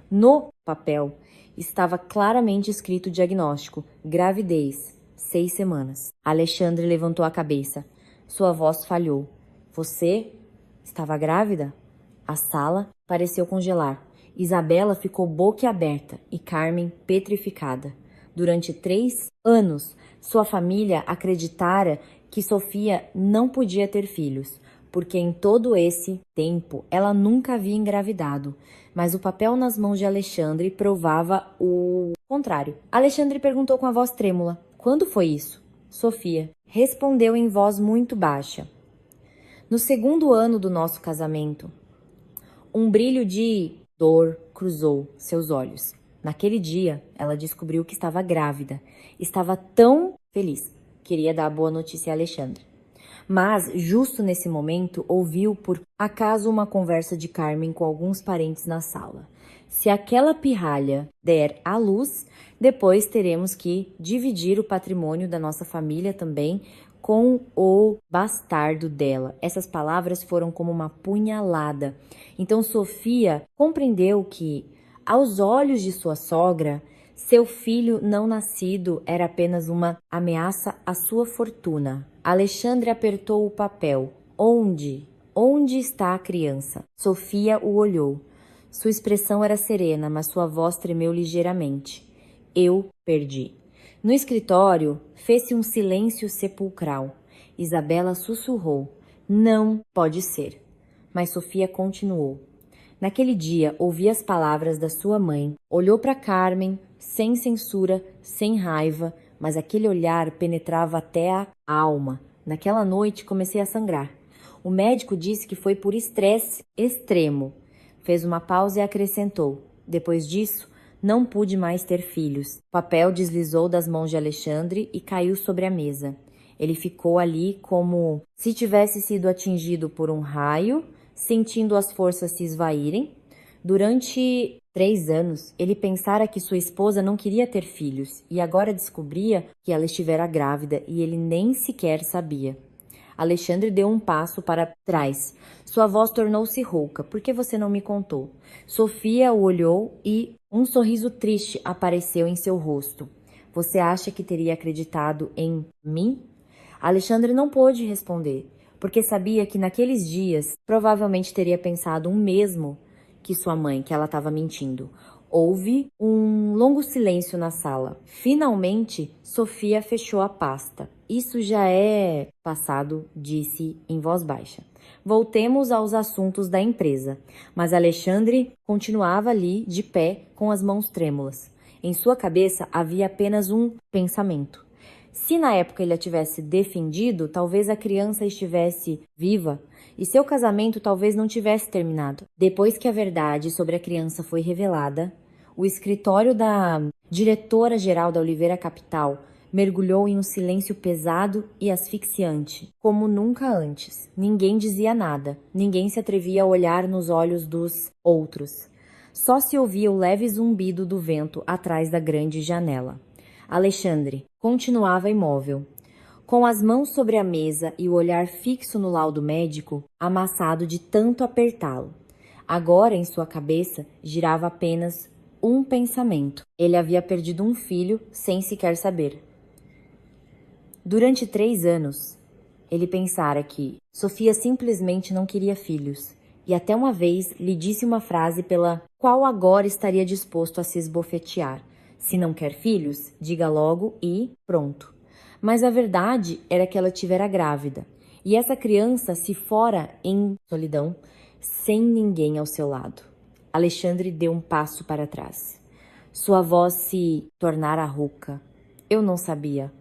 A: No papel estava claramente escrito o diagnóstico: gravidez, 6 semanas. Alexandre levantou a cabeça. Sua voz falhou. Você estava grávida? A sala pareceu congelar. Isabela ficou boquiaberta e Carmen petrificada. Durante 3 anos, sua família acreditara que Sofia não podia ter filhos, porque em todo esse tempo ela nunca havia engravidado. Mas o papel nas mãos de Alexandre provava o contrário. Alexandre perguntou com a voz trêmula: quando foi isso? Sofia respondeu em voz muito baixa: no 2º ano do nosso casamento. Um brilho de dor cruzou seus olhos. Naquele dia, ela descobriu que estava grávida. Estava tão feliz. Queria dar a boa notícia a Alexandre. Mas, justo nesse momento, ouviu por acaso uma conversa de Carmen com alguns parentes na sala. Se aquela pirralha der à luz, depois teremos que dividir o patrimônio da nossa família também com o bastardo dela. Essas palavras foram como uma punhalada. Então Sofia compreendeu que, aos olhos de sua sogra, seu filho não nascido era apenas uma ameaça à sua fortuna. Alexandre apertou o papel. Onde? Onde está a criança? Sofia o olhou. Sua expressão era serena, mas sua voz tremeu ligeiramente. Eu perdi. No escritório, fez-se um silêncio sepulcral. Isabela sussurrou: não pode ser. Mas Sofia continuou. Naquele dia, ouvi as palavras da sua mãe. Olhou para Carmen, sem censura, sem raiva, mas aquele olhar penetrava até a alma. Naquela noite, comecei a sangrar. O médico disse que foi por estresse extremo. Fez uma pausa e acrescentou: depois disso, não pude mais ter filhos. O papel deslizou das mãos de Alexandre e caiu sobre a mesa. Ele ficou ali como se tivesse sido atingido por um raio, sentindo as forças se esvaírem. Durante 3 anos, ele pensara que sua esposa não queria ter filhos e agora descobria que ela estivera grávida e ele nem sequer sabia. Alexandre deu um passo para trás. Sua voz tornou-se rouca. Por que você não me contou? Sofia o olhou e um sorriso triste apareceu em seu rosto. Você acha que teria acreditado em mim? Alexandre não pôde responder, porque sabia que naqueles dias provavelmente teria pensado o mesmo que sua mãe, que ela estava mentindo. Houve um longo silêncio na sala. Finalmente, Sofia fechou a pasta. Isso já é passado, disse em voz baixa. Voltemos aos assuntos da empresa. Mas Alexandre continuava ali, de pé, com as mãos trêmulas. Em sua cabeça havia apenas um pensamento. Se na época ele a tivesse defendido, talvez a criança estivesse viva e seu casamento talvez não tivesse terminado. Depois que a verdade sobre a criança foi revelada, o escritório da diretora-geral da Oliveira Capital mergulhou em um silêncio pesado e asfixiante, como nunca antes. Ninguém dizia nada, ninguém se atrevia a olhar nos olhos dos outros. Só se ouvia o leve zumbido do vento atrás da grande janela. Alexandre continuava imóvel, com as mãos sobre a mesa e o olhar fixo no laudo médico, amassado de tanto apertá-lo. Agora, em sua cabeça, girava apenas um pensamento. Ele havia perdido um filho sem sequer saber. Durante 3 anos, ele pensara que Sofia simplesmente não queria filhos, e até uma vez lhe disse uma frase pela qual agora estaria disposto a se esbofetear. Se não quer filhos, diga logo e pronto. Mas a verdade era que ela tivera grávida, e essa criança se fora em solidão, sem ninguém ao seu lado. Alexandre deu um passo para trás. Sua voz se tornara rouca. Eu não sabia.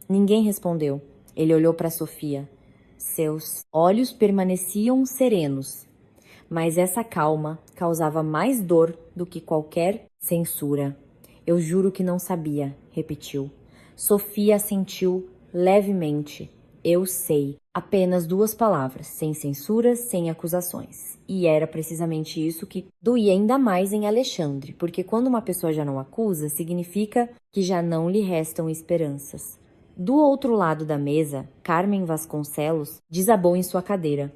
A: Ninguém respondeu. Ele olhou para Sofia. Seus olhos permaneciam serenos, mas essa calma causava mais dor do que qualquer censura. Eu juro que não sabia, repetiu. Sofia assentiu levemente. Eu sei. Apenas 2 palavras, sem censuras, sem acusações. E era precisamente isso que doía ainda mais em Alexandre, porque quando uma pessoa já não acusa, significa que já não lhe restam esperanças. Do outro lado da mesa, Carmen Vasconcelos desabou em sua cadeira.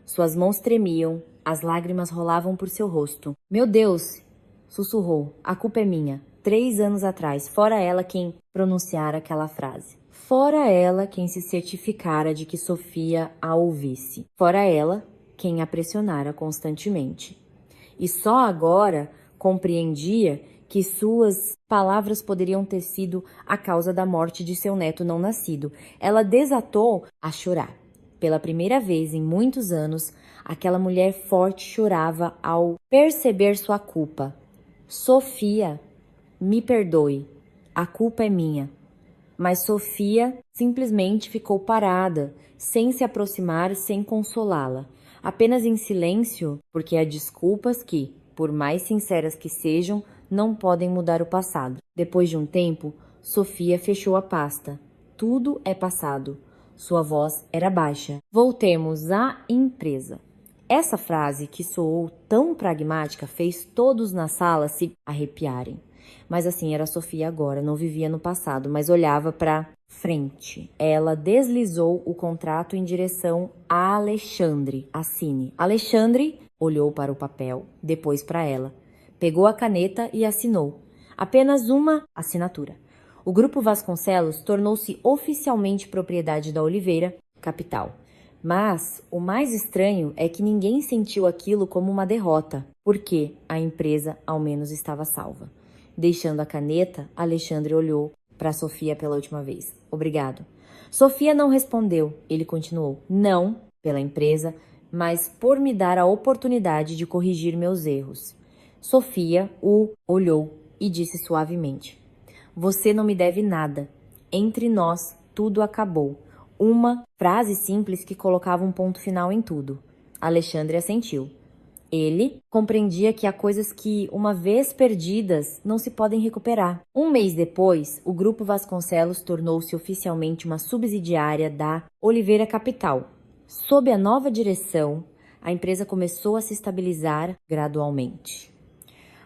A: Suas mãos tremiam, as lágrimas rolavam por seu rosto. Meu Deus! Sussurrou. A culpa é minha. 3 anos atrás. Fora ela quem pronunciara aquela frase. Fora ela quem se certificara de que Sofia a ouvisse. Fora ela quem a pressionara constantemente. E só agora compreendia que suas palavras poderiam ter sido a causa da morte de seu neto não nascido. Ela desatou a chorar. Pela primeira vez em muitos anos, aquela mulher forte chorava ao perceber sua culpa. Sofia, me perdoe, a culpa é minha. Mas Sofia simplesmente ficou parada, sem se aproximar, sem consolá-la. Apenas em silêncio, porque há desculpas que, por mais sinceras que sejam, não podem mudar o passado. Depois de um tempo, Sofia fechou a pasta. Tudo é passado. Sua voz era baixa. Voltemos à empresa. Essa frase, que soou tão pragmática, fez todos na sala se arrepiarem. Mas assim era a Sofia agora, não vivia no passado, mas olhava para frente. Ela deslizou o contrato em direção a Alexandre. Assine. Alexandre olhou para o papel, depois para ela. Pegou a caneta e assinou. Apenas uma assinatura. O Grupo Vasconcelos tornou-se oficialmente propriedade da Oliveira Capital. Mas o mais estranho é que ninguém sentiu aquilo como uma derrota, porque a empresa ao menos estava salva. Deixando a caneta, Alexandre olhou para Sofia pela última vez. Obrigado. Sofia não respondeu. Ele continuou. Não pela empresa, mas por me dar a oportunidade de corrigir meus erros. Sofia o olhou e disse suavemente. Você não me deve nada. Entre nós, tudo acabou. Uma frase simples que colocava um ponto final em tudo. Alexandre assentiu. Ele compreendia que há coisas que, uma vez perdidas, não se podem recuperar. Um mês depois, o Grupo Vasconcelos tornou-se oficialmente uma subsidiária da Oliveira Capital. Sob a nova direção, a empresa começou a se estabilizar gradualmente.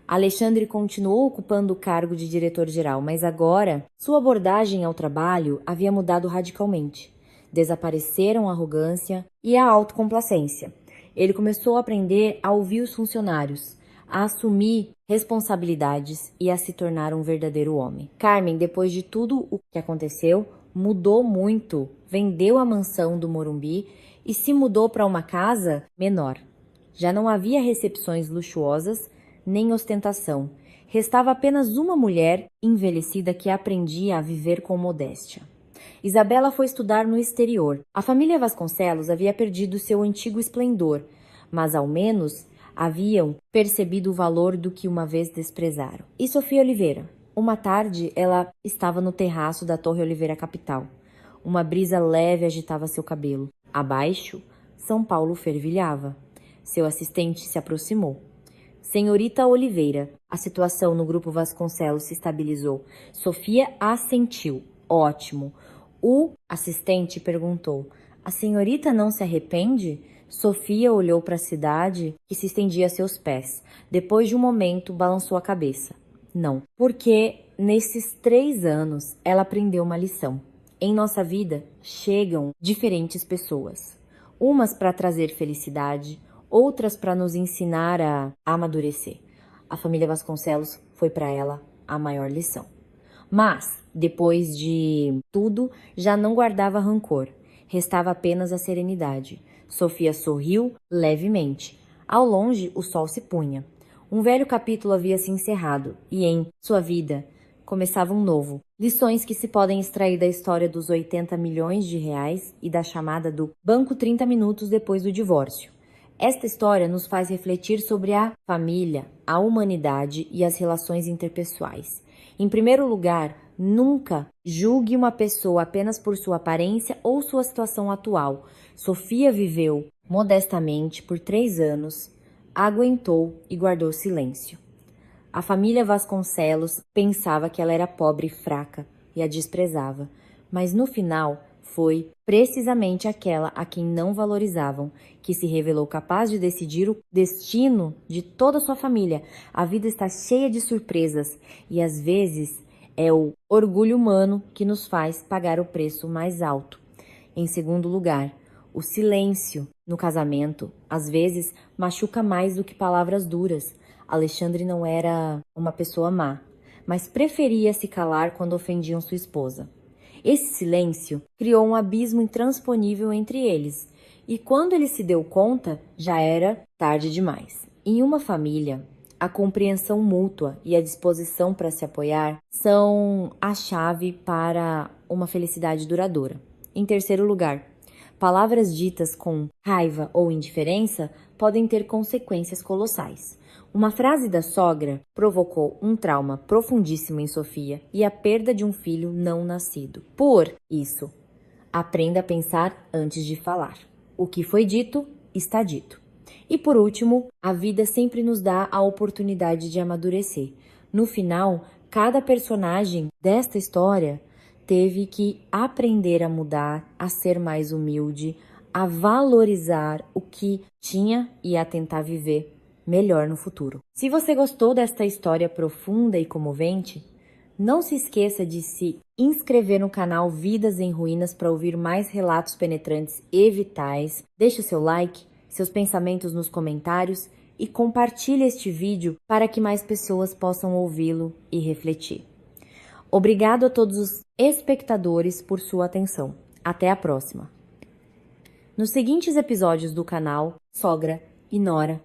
A: Alexandre continuou ocupando o cargo de diretor-geral, mas agora sua abordagem ao trabalho havia mudado radicalmente. Desapareceram a arrogância e a autocomplacência. Ele começou a aprender a ouvir os funcionários, a assumir responsabilidades e a se tornar um verdadeiro homem. Carmen, depois de tudo o que aconteceu, mudou muito, vendeu a mansão do Morumbi e se mudou para uma casa menor. Já não havia recepções luxuosas nem ostentação. Restava apenas uma mulher envelhecida que aprendia a viver com modéstia. Isabela foi estudar no exterior. A família Vasconcelos havia perdido seu antigo esplendor, mas ao menos haviam percebido o valor do que uma vez desprezaram. E Sofia Oliveira? Uma tarde, ela estava no terraço da Torre Oliveira Capital. Uma brisa leve agitava seu cabelo. Abaixo, São Paulo fervilhava. Seu assistente se aproximou. Senhorita Oliveira, a situação no Grupo Vasconcelos se estabilizou. Sofia assentiu. Ótimo. O assistente perguntou, a senhorita não se arrepende? Sofia olhou para a cidade que se estendia a seus pés. Depois de um momento, balançou a cabeça. Não, porque nesses 3 anos ela aprendeu uma lição. Em nossa vida chegam diferentes pessoas. Umas para trazer felicidade, outras para nos ensinar a amadurecer. A família Vasconcelos foi para ela a maior lição. Mas, depois de tudo, já não guardava rancor. Restava apenas a serenidade. Sofia sorriu levemente. Ao longe, o sol se punha. Um velho capítulo havia se encerrado e em sua vida começava um novo. Lições que se podem extrair da história dos 80 milhões de reais e da chamada do Banco 30 minutos depois do divórcio. Esta história nos faz refletir sobre a família, a humanidade e as relações interpessoais. Em primeiro lugar, nunca julgue uma pessoa apenas por sua aparência ou sua situação atual. Sofia viveu modestamente por 3 anos, aguentou e guardou silêncio. A família Vasconcelos pensava que ela era pobre e fraca e a desprezava, mas no final foi precisamente aquela a quem não valorizavam que se revelou capaz de decidir o destino de toda a sua família. A vida está cheia de surpresas e às vezes é o orgulho humano que nos faz pagar o preço mais alto. Em segundo lugar, o silêncio no casamento às vezes machuca mais do que palavras duras. Alexandre não era uma pessoa má, mas preferia se calar quando ofendiam sua esposa. Esse silêncio criou um abismo intransponível entre eles, e quando ele se deu conta, já era tarde demais. Em uma família, a compreensão mútua e a disposição para se apoiar são a chave para uma felicidade duradoura. Em terceiro lugar, palavras ditas com raiva ou indiferença podem ter consequências colossais. Uma frase da sogra provocou um trauma profundíssimo em Sofia e a perda de um filho não nascido. Por isso, aprenda a pensar antes de falar. O que foi dito, está dito. E por último, a vida sempre nos dá a oportunidade de amadurecer. No final, cada personagem desta história teve que aprender a mudar, a ser mais humilde, a valorizar o que tinha e a tentar viver melhor no futuro. Se você gostou desta história profunda e comovente, não se esqueça de se inscrever no canal Vidas em Ruínas para ouvir mais relatos penetrantes e vitais. Deixe o seu like, seus pensamentos nos comentários e compartilhe este vídeo para que mais pessoas possam ouvi-lo e refletir. Obrigado a todos os espectadores por sua atenção. Até a próxima! Nos seguintes episódios do canal Sogra e Nora,